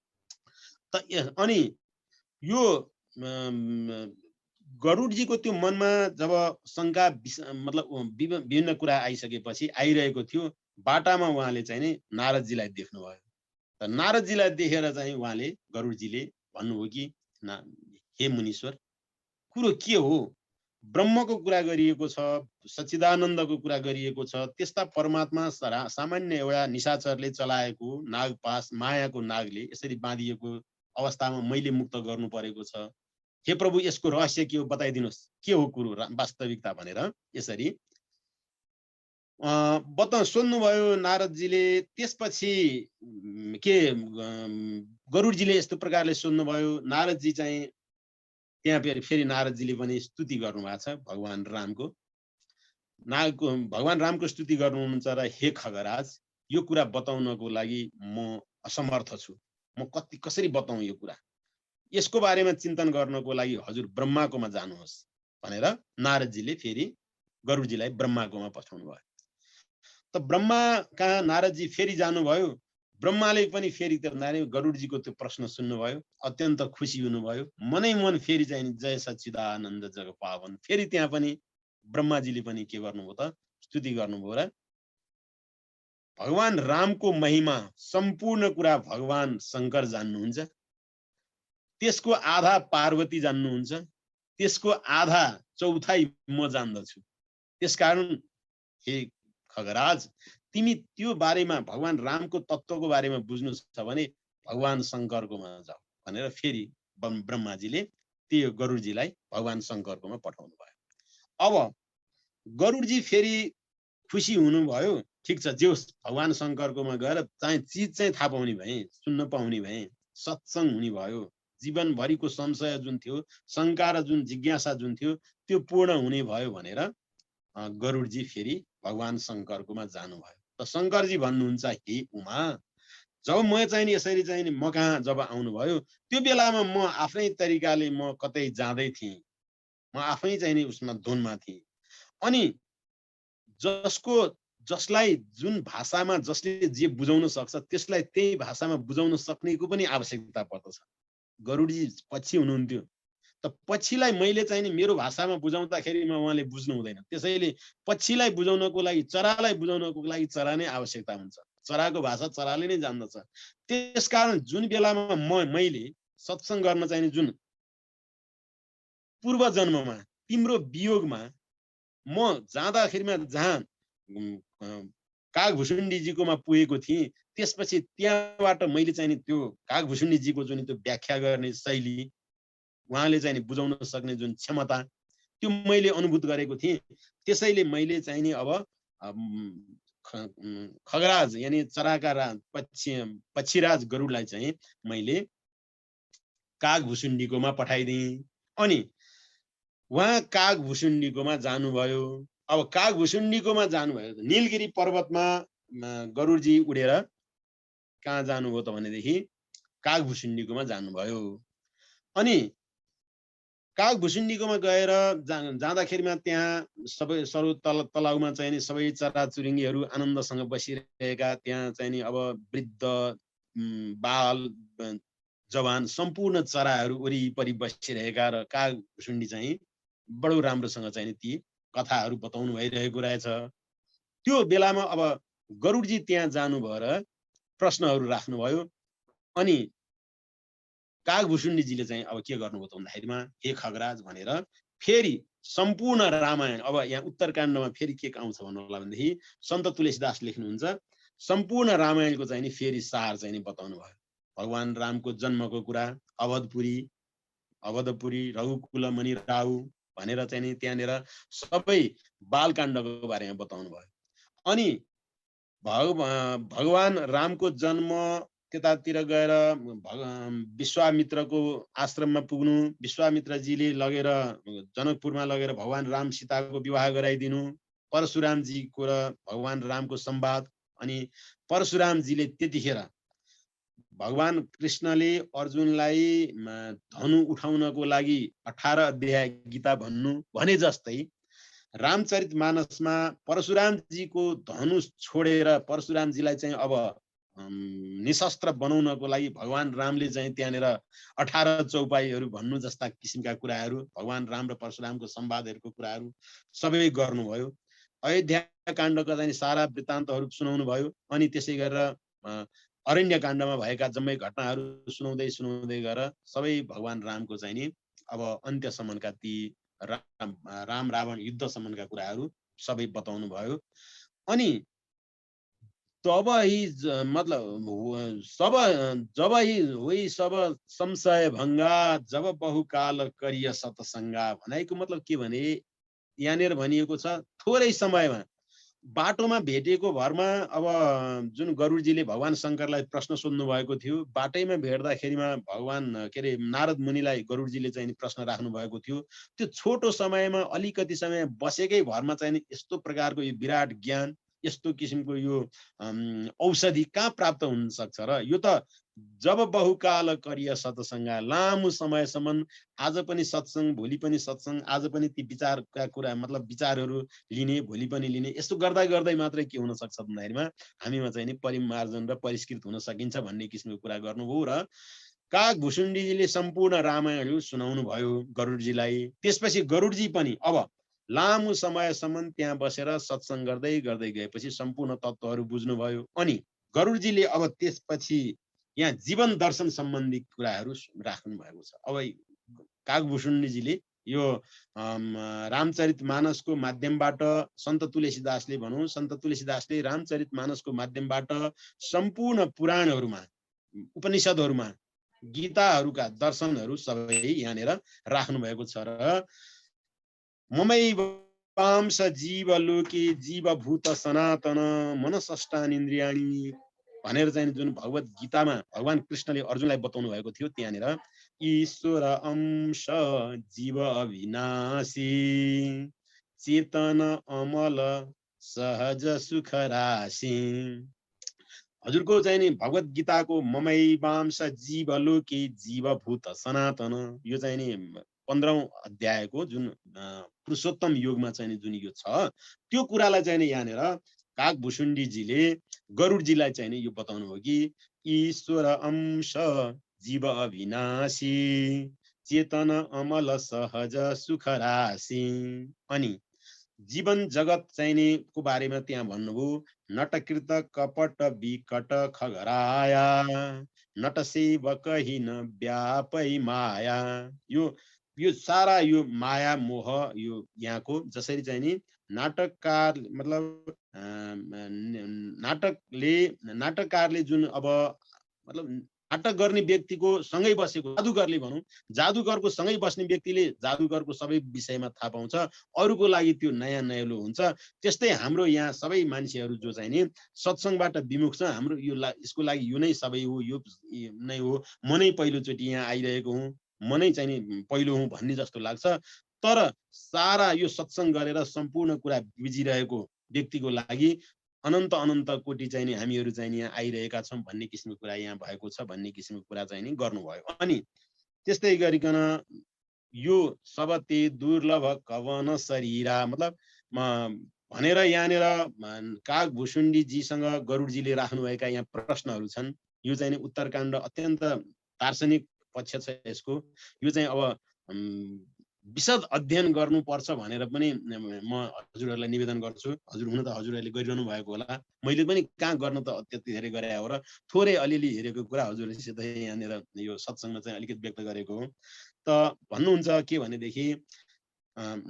अनि यो गरुडजीको त्यो मनमा जब शङ्का मतलब विभिन्न कुरा आइसकेपछि आइरहेको थियो, बाटामा उहाँले चाहिँ नि नारदजीलाई देख्नुभयो। त नारदजीलाई देखेर चाहिँ उहाँले गरुडजीले भन्नुभयो कि हे मुनीश्वर, कुरो के हो? ब्रह्मको कुरा गरिएको छ, सच्चिदानन्दको कुरा गरिएको छ, त्यस्ता परमात्मा सामान्य एउटा निशाचरले चलाएको नागपास मायाको नागले यसरी बाँधिएको अवस्थामा मैले मुक्त गर्नु परेको छ। हे प्रभु, यसको रहस्य के हो बताइदिनुहोस्, के हो कुरो वास्तविकता भनेर यसरी सोध्नुभयो नारदजीले। त्यसपछि के गरुडजीले यस्तो प्रकारले सोध्नुभयो। नारदजी चाहिँ त्यहाँ फेरि नारदजीले पनि स्तुति गर्नुभएको छ भगवान रामको। भगवान रामको स्तुति गर्नुहुन्छ र हे खगराज, यो कुरा बताउनको लागि म असमर्थ छु, म कसरी बताउँ यो कुरा, यसको बारेमा चिन्तन गर्नको लागि हजुर ब्रह्माकोमा जानुहोस् भनेर नारदजीले फेरि गरुडजीलाई ब्रह्माकोमा पठाउनु भयो। त ब्रह्मा कहाँ नारदजी फेरि जानुभयो। ब्रह्माले पनि फेरि गरुडजीको त्यो प्रश्न सुन्नुभयो, अत्यन्त खुसी हुनुभयो, मनै मन फेरि चाहिँ जय सच्चिदानन्द जग पावन। फेरि त्यहाँ पनि ब्रह्माजीले पनि के गर्नुभयो त स्तुति गर्नुभयो र भगवान रामको महिमा सम्पूर्ण कुरा भगवान शङ्कर जान्नुहुन्छ, त्यसको आधा पार्वती जान्नुहुन्छ, त्यसको आधा चौथाई म जान्दछु। त्यसकारण हे खगराज, तिमी त्यो बारेमा भगवान रामको तत्त्वको बारेमा बुझ्नु छ भने भगवान शङ्करकोमा जाऊ भनेर फेरि ब्रह्माजीले त्यो गरुडजीलाई भगवान शङ्करकोमा पठाउनु भयो। अब गरुडजी फेरि खुसी हुनुभयो, ठिक छ जे होस्, भगवान शङ्करकोमा गएर चाहिँ चिज चाहिँ थाहा पाउने भए, सुन्न पाउने भए, सत्सङ्ग हुने भयो, जीवनभरिको संशय जुन थियो, शङ्का र जुन जिज्ञासा जुन थियो त्यो पूर्ण हुने भयो भनेर गरुडजी फेरि भगवान शङ्करकोमा जानुभयो। त शङ्करजी भन्नुहुन्छ, हे उमा, जब म चाहिँ यसरी चाहिँ म कहाँ जब आउनुभयो त्यो बेलामा म आफ्नै तरिकाले म कतै जाँदै थिएँ, म आफै चाहिँ नि उसमा धुनमा थिएँ। अनि जसलाई जुन भाषामा जसले जे बुझाउन सक्छ त्यसलाई त्यही भाषामा बुझाउन सक्नेको पनि आवश्यकता पर्दछ। गरुडजी पछि हुनुहुन्थ्यो, त पछिलाई मैले चाहिँ नि मेरो भाषामा बुझाउँदाखेरिमा उहाँले बुझ्नु हुँदैन, त्यसैले पछिलाई बुझाउनको लागि, चरालाई बुझाउनको लागि चरा नै आवश्यकता हुन्छ। चराको भाषा चराले नै जान्दछ। त्यसकारण जुन बेलामा मैले सत्सङ्ग गर्न चाहिँ जुन पूर्व जन्ममा तिम्रो वियोगमा म जाँदाखेरिमा जहाँ कागभुसुण्डीजीकोमा पुगेको थिएँ, त्यसपछि त्यहाँबाट मैले चाहिँ त्यो कागभुसुण्डीजीको जुन त्यो व्याख्या गर्ने शैली, उहाँले चाहिँ बुझाउन सक्ने जुन क्षमता, त्यो मैले अनुभूत गरेको थिएँ। त्यसैले मैले चाहिँ नि अब खगराज यानी चराका पक्षीराज गरुडलाई चाहिँ मैले कागभुसुण्डीकोमा पठाइदिएँ। अनि उहाँ कागभुसुण्डीकोमा जानुभयो। अब कागभुसुण्डीकोमा जानुभयो, नीलगिरी पर्वतमा गरुडजी उडेर कहाँ जानुभयो त भनेदेखि कागभुसुण्डीकोमा जानुभयो। अनि कागभुसुण्डीकोमा गएर जाँदाखेरिमा त्यहाँ सबै सरु तलाउमा चाहिँ सबै चराचुरुङ्गीहरू आनन्दसँग बसिरहेका, त्यहाँ चाहिँ अब वृद्ध बाल जवान सम्पूर्ण चराहरू वरिपरि बसिरहेका र कागभुसुण्डी चाहिँ बडो राम्रोसँग चाहिँ ती कथाहरू बताउनु भइरहेको रहेछ। त्यो बेलामा अब गरुडजी त्यहाँ जानुभयो र प्रश्नहरू राख्नुभयो। अनि कागभुसुण्डीजीले चाहिँ अब के गर्नुभयो त भन्दाखेरिमा हे खगराज भनेर फेरि सम्पूर्ण रामायण, अब यहाँ उत्तरकाण्डमा फेरि के आउँछ भन्नु होला भनेदेखि सन्त तुलसीदास लेख्नुहुन्छ, सम्पूर्ण रामायणको चाहिँ नि फेरि सार चाहिँ नि बताउनु भयो। भगवान रामको जन्मको कुरा, अवधपुरी रघुकुल मणि राहु भनेर चाहिँ नि त्यहाँनिर सबै बालकाण्डको बारेमा बताउनु भयो। अनि भगवान रामको जन्म त्यतातिर गएर विश्वामित्रको आश्रममा पुग्नु, विश्वामित्रजीले लगेर जनकपुरमा लगेर भगवान राम सीताको विवाह गराइदिनु, परशुरामजीको र भगवान रामको संवाद। अनि परशुरामजीले त्यतिखेर भगवान कृष्णले अर्जुनलाई धनु उठाउनको लागि 18 अध्याय गीता भन्नु भने जस्तै रामचरितमानसमा परशुरामजीको धनुष छोडेर परशुरामजीलाई चाहिँ अब निशस्त्र बनाउनको लागि भगवान रामले चाहिँ त्यहाँनिर 18 चौपाईहरू भन्नु जस्ता किसिमका कुराहरू, भगवान राम र परशुरामको संवादहरूको कुराहरू सबै गर्नुभयो। अयोध्या काण्डका चाहिँ सारा वृत्तान्तहरू सुनाउनु भयो। अनि त्यसै गरेर अरण्य काण्डमा भएका जम्मै घटनाहरू सुनाउँदै गएर सबै भगवान रामको चाहिँ नि अब अन्त्यसम्मका ती राम रावण युद्धसम्मका कुराहरू सबै बताउनु भयो। अनि तब ही मतलब जब ही हुई सब संशय भङ्गा जब बहुकाल करिय सतसङ्गा भनेको मतलब के भने यहाँनिर भनिएको छ थोरै समयमा बाटोमा भेटेको भरमा अब जुन गरुडजीले भगवान शङ्करलाई प्रश्न सोध्नु भएको थियो, बाटैमा भेट्दाखेरिमा भगवान के अरे नारद मुनिलाई गरुडजीले चाहिँ प्रश्न राख्नु भएको थियो। त्यो छोटो समयमा अलिकति समय बसेकै भरमा चाहिँ यस्तो प्रकारको यो विराट ज्ञान, यस्तो किसिमको यो औषधि कहाँ प्राप्त हुन सक्छ र? यो त जब बहुकाल करिय सत्सङ्ग, लामो समयसम्म आज पनि सत्सङ्ग, भोलि पनि सत्सङ्ग, आज पनि ती विचारका कुरा मतलब विचारहरू लिने, भोलि पनि लिने, यस्तो गर्दा गर्दै मात्रै के हुन सक्छ भन्दाखेरिमा हामीमा चाहिँ नि परिमार्जन र परिष्कृत हुन सकिन्छ भन्ने किसिमको कुरा गर्नुभयो। र कागभूषुण्डीजीले सम्पूर्ण रामायणहरू सुनाउनु भयो गरुडजीलाई। त्यसपछि गरुडजी पनि अब लामो समयसम्म त्यहाँ बसेर सत्सङ्ग गर्दै गर्दै गएपछि सम्पूर्ण तत्त्वहरू बुझ्नुभयो। अनि गरुडजीले अब त्यसपछि यहाँ जीवन दर्शन सम्बन्धी कुराहरू राख्नु भएको छ। अब कागभूषुण्डीजीले यो रामचरितमानसको माध्यमबाट सन्त तुलसीदासले भनौँ, सन्त तुलसीदासले रामचरितमानसको माध्यमबाट सम्पूर्ण पुराणहरूमा, उपनिषदहरूमा, गीताहरूका दर्शनहरू सबै यहाँनिर राख्नु भएको छ। र ममैवांश जीवलोके जीवभूत सनातन मनसष्टानीन्द्रियाणि भनेर चाहिँ जुन भगवत गीतामा भगवान कृष्णले अर्जुनलाई बताउनु भएको थियो, त्यहाँनिर ईश्वर अंश जीव अविनाशी चेतन अमल सहज सुख राशि। हजुरको चाहिँ नि भगवत गीताको ममैवांश जीवलोके जीवभूत सनातन, यो चाहिँ नि 15औं अध्यायको जुन पुरुषोत्तम योगमा चाहिँ जुन यो छ, त्यो कुरालाई चाहिँ यहाँनिर कागभूषुण्डीजीले गरुडजीलाई चाहिँ यो बताउनु हो कि ईश्वर अंश जीव अविनाशी चेतन अमल सहज सुख राशि। अनि जीवन जगत चाहिँ नि को बारेमा त्यहाँ भन्नुभयो, नटकृत कपट विकट खगराया नट सेवक ही न व्यापै माया। यो सारा यो माया मोह यो यहाँको जसरी चाहिँ नि नाटककार मतलब नाटककारले जुन अब मतलब नाटक गर्ने व्यक्तिको सँगै बसेको जादुगरले भनौँ, जादुगरको सँगै बस्ने व्यक्तिले जादुगरको सबै विषयमा थाहा पाउँछ, अरूको लागि त्यो नयाँ नयाँलो हुन्छ। त्यस्तै हाम्रो यहाँ सबै मान्छेहरू जो चाहिँ नि सत्सङ्गबाट विमुख छ, हाम्रो यो यसको लागि यो नै सबै हो, यो नै हो, म नै पहिलोचोटि यहाँ आइरहेको हुँ, म नै चाहिँ नि पहिलो हुँ भन्ने जस्तो लाग्छ। तर सारा यो सत्सङ्ग गरेर सम्पूर्ण कुरा बुझिरहेको व्यक्तिको लागि अनन्त अनन्त कोटि चाहिँ नि हामीहरू चाहिँ नि यहाँ आइरहेका छौँ भन्ने किसिमको कुरा यहाँ भएको छ भन्ने किसिमको कुरा चाहिँ नि गर्नुभयो। अनि त्यस्तै गरिकन यो सबते दुर्लभ कवन शरीरा मतलब भनेर यहाँनिर कागभूषुण्डीजीसँग गरुडजीले राख्नुभएका यहाँ प्रश्नहरू छन्। यो चाहिँ नि उत्तरकाण्ड अत्यन्त दार्शनिक पक्ष छ यसको। यो चाहिँ अब विशद अध्ययन गर्नुपर्छ भनेर पनि म हजुरहरूलाई निवेदन गर्छु। हजुर हुन त हजुरहरूले गरिरहनु भएको होला, मैले पनि कहाँ गर्न त त्यति धेरै गरे हो र थोरै अलिअलि हेरेको कुरा हजुरसित यहाँनिर यो सत्सङ्गमा चाहिँ अलिकति व्यक्त गरेको हो। त भन्नुहुन्छ के भनेदेखि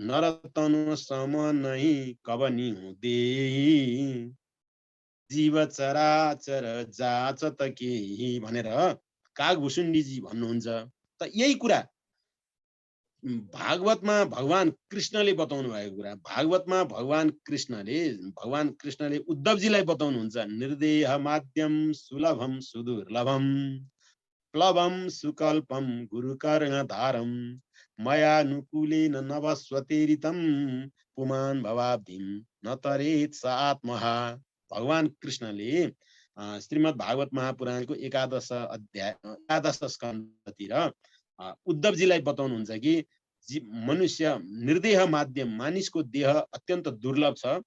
नरतनु सम नहि कवनी हुँदै जीव चराचर जाचत केही भनेर कागभूषुण्डीजी भन्नुहुन्छ। त यही कुरा भागवतमा भगवान कृष्णले बताउनु भएको कुरा, भागवतमा भगवान कृष्णले उद्धवजीलाई बताउनुहुन्छ। निर्देह माध्यम सुलभम सुदुर्लभम प्लवम सुकल्पम गुरुकर्णधारम मयानुकूलेन नवस्वतेरितम पुमान भवाब्धिम न तरेत स आत्महा। भगवान कृष्णले श्रीमद् भागवत महापुराणको एकादश अध्याय एकादश स्कन्धतिर उद्धवजीलाई बताउनुहुन्छ कि मनुष्य निर्देह माध्यम मानिसको देह अत्यन्त दुर्लभ छ।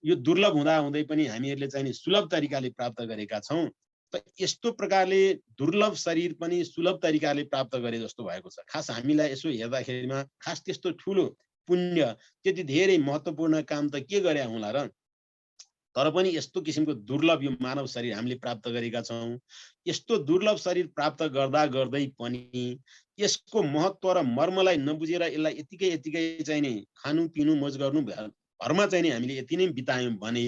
यो दुर्लभ हुँदा हुँदै पनि हामीहरूले चाहिँ सुलभ तरिकाले प्राप्त गरेका छौँ। त यस्तो प्रकारले दुर्लभ शरीर पनि सुलभ तरिकाले प्राप्त गरे जस्तो भएको छ। खास हामीलाई यसो हेर्दाखेरिमा खास त्यस्तो ठुलो पुण्य त्यति धेरै महत्त्वपूर्ण काम त के गरे होला र, तर पनि यस्तो किसिमको दुर्लभ यो मानव शरीर हामीले प्राप्त गरेका छौँ। यस्तो दुर्लभ शरीर प्राप्त गर्दा गर्दै पनि यसको महत्त्व र मर्मलाई नबुझेर यसलाई यतिकै यतिकै चाहिँ नि खानु पिनु मोज गर्नु भरमा चाहिँ नि हामीले यति नै बितायौँ भने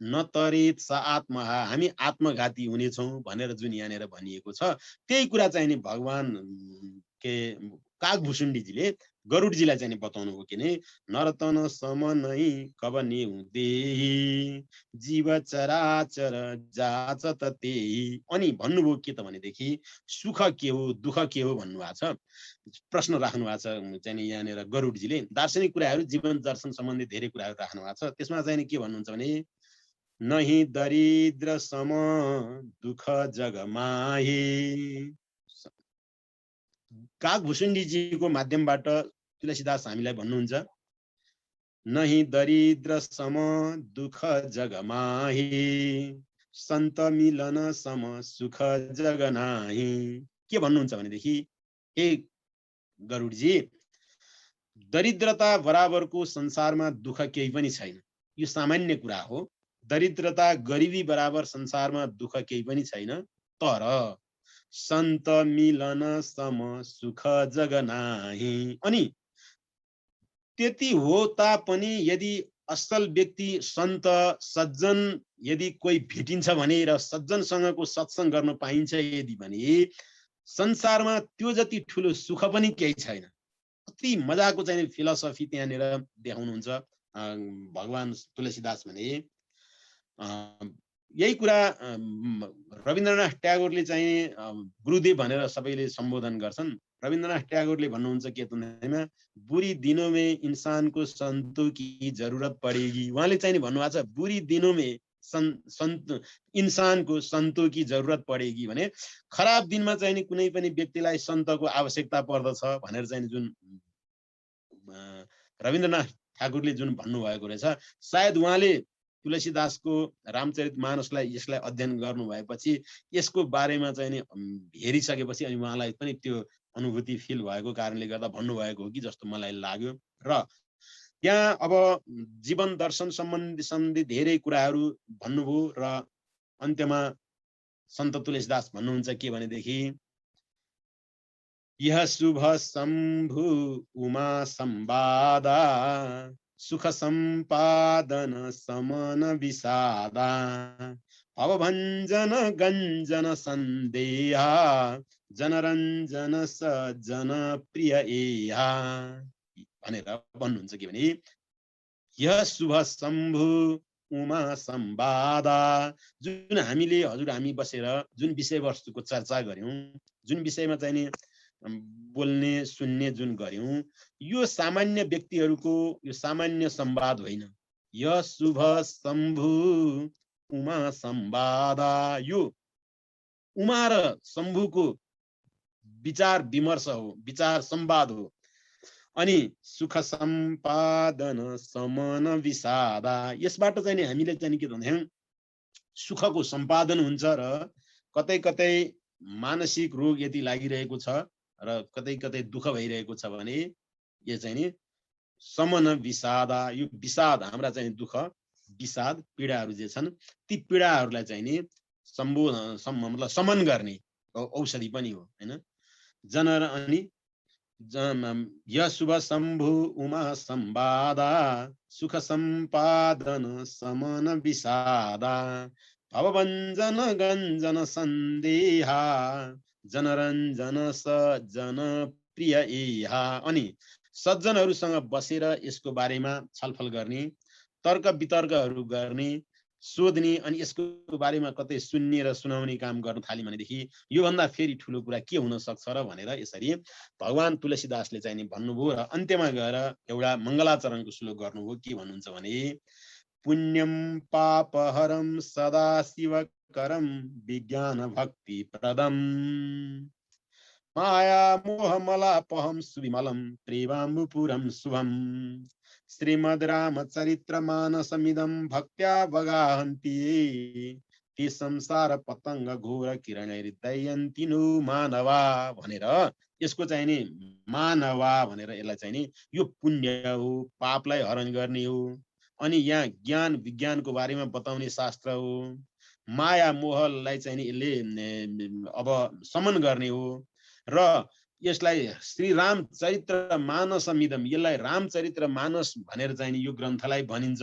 न तरेत स आत्मा, हामी आत्मघाती हुनेछौँ भनेर जुन यहाँनिर भनिएको छ, त्यही कुरा चाहिँ नि भगवान के कागभुसुण्डीजीले गरुडजीलाई चाहिँ बताउनु हो कि नै नरतन सम नै कबने हुँदै जीव चराचर जाच त त्यही। अनि भन्नुभयो के त भनेदेखि सुख के हो दुःख के हो भन्नुभएको छ, प्रश्न राख्नु भएको छ चाहिँ यहाँनिर गरुडजीले। दार्शनिक कुराहरू जीवन दर्शन सम्बन्धी धेरै कुराहरू राख्नु भएको छ। त्यसमा चाहिँ के भन्नुहुन्छ भने नहि दरिद्र सम दुःख जग माहे। कागभुसुण्डीजीको माध्यमबाट तुलसीदास हामीलाई भन्नुहुन्छ नहीं दरिद्र सम दुःख जग माहे सन्त मिलन सम सुख जग नाही। के भन्नुहुन्छ भनेदेखि हे गरुडजी, दरिद्रता बराबरको संसारमा दुःख केही पनि छैन, यो सामान्य कुरा हो। दरिद्रता गरिबी बराबर संसारमा दुःख केही पनि छैन, तर सन्त मिलन सम सुख जग नाही। अनि त्यति हो तापनि यदि असल व्यक्ति सन्त सज्जन यदि कोही भेटिन्छ भने र सज्जनसँगको सत्संग गर्न पाइन्छ यदि भने संसारमा त्यो जति ठुलो सुख पनि केही छैन। अति मजाको चाहिँ फिलोसफी त्यहाँनिर देखाउनुहुन्छ भगवान तुलसीदास भने। यही कुरा रविन्द्रनाथ ट्यागोरले चाहिँ गुरुदेव भनेर सबैले सम्बोधन गर्छन्। रविन्द्रनाथ ट्यागोरले भन्नुहुन्छ के भन्दैमा बुरी दिनों में इंसान को संतों की जरूरत पड़ेगी। उहाँले चाहिँ भन्नुभएको छ बुरी दिनों में इंसान को संतों की जरूरत पड़ेगी भने खराब दिनमा चाहिँ कुनै पनि व्यक्तिलाई सन्तको आवश्यकता पर्दछ भनेर चाहिँ जुन रविन्द्रनाथ ठाकुरले जुन भन्नुभएको रहेछ। सायद उहाँले तुलसीदासको रामचरितमानसलाई यसलाई अध्ययन गर्नु भएपछि यसको बारेमा चाहिँ नि हेरिसकेपछि अनि उहाँलाई पनि त्यो अनुभूति फिल भएको कारणले गर्दा भन्नुभएको हो कि जस्तो मलाई लाग्यो। र त्यहाँ अब जीवन दर्शन सम्बन्धी धेरै कुराहरू भन्नुभयो र अन्त्यमा सन्त तुलसीदास भन्नुहुन्छ के भनेदेखि यह शुभ शम्भु उमा संवादा सुख सम्पादन समन विषादा भवभञ्जन गञ्जन सन्देहा जनरञ्जन सज्जन प्रिय एहा भनेर भन्नुहुन्छ के भने यह शुभ शम्भु उमा संवादा, जुन हामीले हजुर हामी बसेर जुन विषयवस्तुको चर्चा गर्यौं, जुन विषयमा चाहिँ नि बोल्ने सुन्ने जुन गर्यौं, यो सामान्य व्यक्तिहरूको यो सामान्य संवाद होइन। यह शुभ शम्भु उमा संवादा, यो उमा र शम्भुको विचार विमर्श हो, विचार संवाद हो। अनि सुख सम्पादन समन विषादा, यसबाट चाहिँ नि हामीले चाहिँ के भन्छौं सुखको सम्पादन हुन्छ र कतै कतै मानसिक रोग यदि लागिरहेको छ र कतै कतै दुःख भइरहेको छ भने यो चाहिँ नि समन विषादा, यो विषाद हाम्रा चाहिँ दुःख विषाद पीडाहरू जे छन् ती पीडाहरूलाई चाहिँ नि मतलब समन गर्ने औषधि पनि हो हैन। जनर अनि य शुभ शम्भु उमा संवादा सुख सम्पादन समन विषादा भवभञ्जन गञ्जन सन्देहा जनरञ्जन सज्जन प्रिय एहा। अनि सज्जनहरूसँग बसेर यसको बारेमा छलफल गर्ने, तर्क वितर्कहरू गर्ने, सोध्ने, अनि यसको बारेमा कतै सुन्ने र सुनाउने काम गर्न थाल्यो भनेदेखि यो भन्दा फेरि ठुलो कुरा के हुन सक्छ र भनेर यसरी भगवान तुलसीदासले चाहिँ नि भन्नुभयो र अन्त्यमा गएर एउटा मङ्गलाचरणको श्लोक गर्नुभयो। के भन्नुहुन्छ भने पुण्यं पापहरं सदा शिवकरं विज्ञानभक्तिप्रदम् माया मोहमलापहं सुविमलं प्रेमाम्बुपुरं शुभम् श्रीमद् रामचरित्रमानसमिदं भक्त्या वगाहन्ति ये ती संसार पतंग घोर किरणैर्दयन्ति नु मानवा भनेर यसको चाहिँ नि मानवा भनेर यसलाई चाहिँ नि यो पुण्य हो पापलाई हरण गर्ने हो अनि यहाँ ज्ञान विज्ञानको बारेमा बताउने शास्त्र हो माया मोहलाई चाहिँ नि यसले अब समन गर्ने हो र यसलाई श्री रामचरित्र मानसमिदम यसलाई रामचरित्र मानस भनेर चाहिँ नि यो ग्रन्थलाई भनिन्छ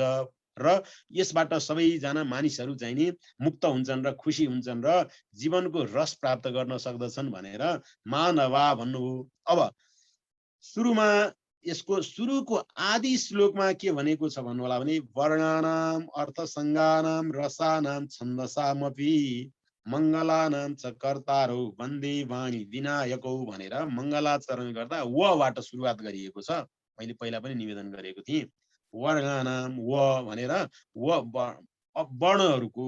र यसबाट सबैजना मानिसहरू चाहिँ नि मुक्त हुन्छन् र खुसी हुन्छन् र जीवनको रस प्राप्त गर्न सक्दछन् भनेर मानवा भन्नुभयो। अब सुरुमा यसको सुरुको आदि श्लोकमा के भनेको छ भन्नु होला भने वर्णानाम अर्थसंज्ञानाम रसानाम छन्दसामपि मङ्गलानाम च कर्तारौ वन्दे वाणी विनायकौ भनेर मङ्गलाचरण गर्दा वबाट सुरुवात गरिएको छ। मैले पहिला पनि निवेदन गरेको थिएँ वर्णानाम व भनेर व वर्णहरूको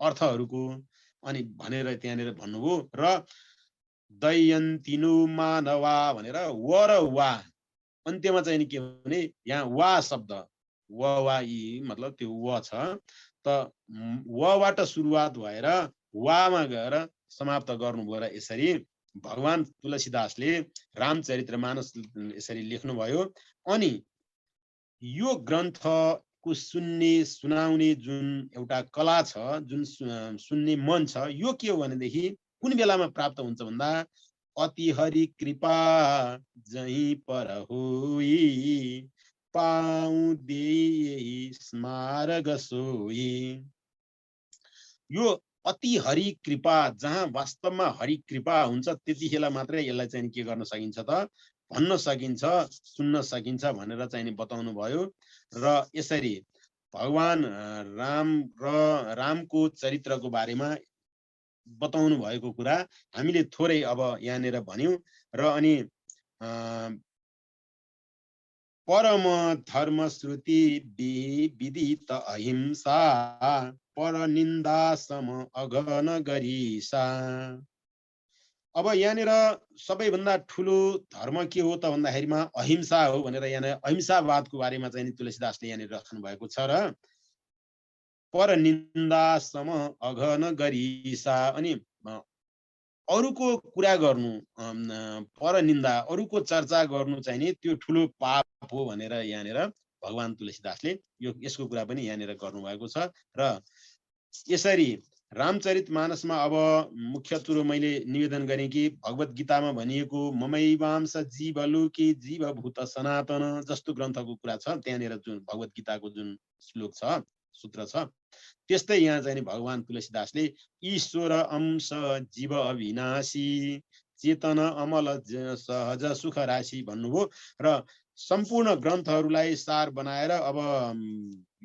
अर्थहरूको अनि भनेर त्यहाँनिर भन्नुभयो र दयन्तिनु मानवा भनेर व र वा अन्त्यमा चाहिँ नि के भने यहाँ वा शब्द व वा यी मतलब त्यो व छ त वबाट सुरुवात भएर वामा गएर समाप्त गर्नुभयो र यसरी भगवान तुलसीदासले रामचरितमानस यसरी लेख्नुभयो। अनि यो ग्रन्थको सुन्ने सुनाउने जुन एउटा कला छ जुन सुन्ने मन छ यो के हो भनेदेखि कुन बेलामा प्राप्त हुन्छ भन्दा अति हरि कृपा जही पर होई पाउँदे स्मारक सोई। यो अति हरि कृपा जहाँ वास्तवमा हरि कृपा हुन्छ त्यतिखेर मात्रै यसलाई चाहिँ के गर्न सकिन्छ त भन्न सकिन्छ सुन्न सकिन्छ भनेर चाहिँ बताउनु भयो। र यसरी भगवान राम र रामको चरित्रको बारेमा बताउनु भएको कुरा हामीले थोरै अब यहाँनिर भन्यौं र अनि परम धर्म श्रुति विदित अहिंसा पर निन्दा सम अगन गरीसा। अब यहाँनिर सबैभन्दा ठुलो धर्म के हो त भन्दाखेरिमा अहिंसा हो भनेर यहाँ अहिंसावादको बारेमा चाहिँ तुलसीदासले यहाँनिर राख्नु भएको छ र पर निन्दा सम अगन गरीसा अनि अरूको कुरा गर्नु पर निन्दा अरूको चर्चा गर्नु चाहिँ नि त्यो ठुलो पाप हो भनेर यहाँनिर भगवान तुलसीदासले यसको कुरा पनि यहाँनिर गर्नुभएको छ। र यसरी रामचरितमानसमा अब मुख्य चुरो मैले निवेदन गरेँ कि भगवत गीतामा भनिएको ममैवांश जीवलोके जीवभूत सनातन जस्तो ग्रन्थको कुरा छ त्यहाँनिर जुन भगवत गीताको जुन श्लोक छ सूत्र छ त्यस्तै यहाँ चाहिँ भगवान तुलसीदासले ईश्वर अंश जीव अविनाशी चेतन अमल सहज सुख राशि भन्नुभयो र सम्पूर्ण ग्रन्थहरूलाई सार बनाएर अब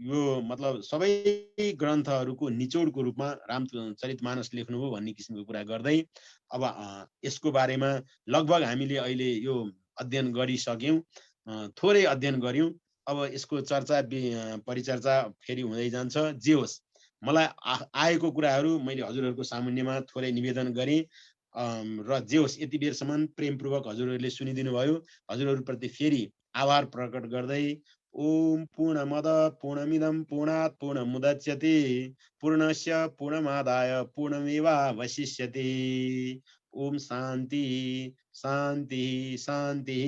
यो मतलब सबै ग्रन्थहरूको निचोडको रूपमा रामचरितमानस लेख्नुभयो भन्ने किसिमको कुरा गर्दै अब यसको बारेमा लगभग हामीले अहिले यो अध्ययन गरिसक्यौं थोरै अध्ययन गर्यौं। अब यसको चर्चा परिचर्चा फेरि हुँदै जान्छ। जे होस् मलाई आएको कुराहरू मैले हजुरहरूको सामुन्यमा थोरै निवेदन गरेँ र जे होस् यति बेरसम्म प्रेमपूर्वक हजुरहरूले सुनिदिनु भयो हजुरहरूप्रति फेरि आभार प्रकट गर्दै ओम पूर्णमद पूर्णमिदं पूर्णात् पूर्णमुदच्यते पूर्णस्य पूर्णमादाय पूर्णमेवावशिष्यते। ओम शान्ति शान्ति शान्ति।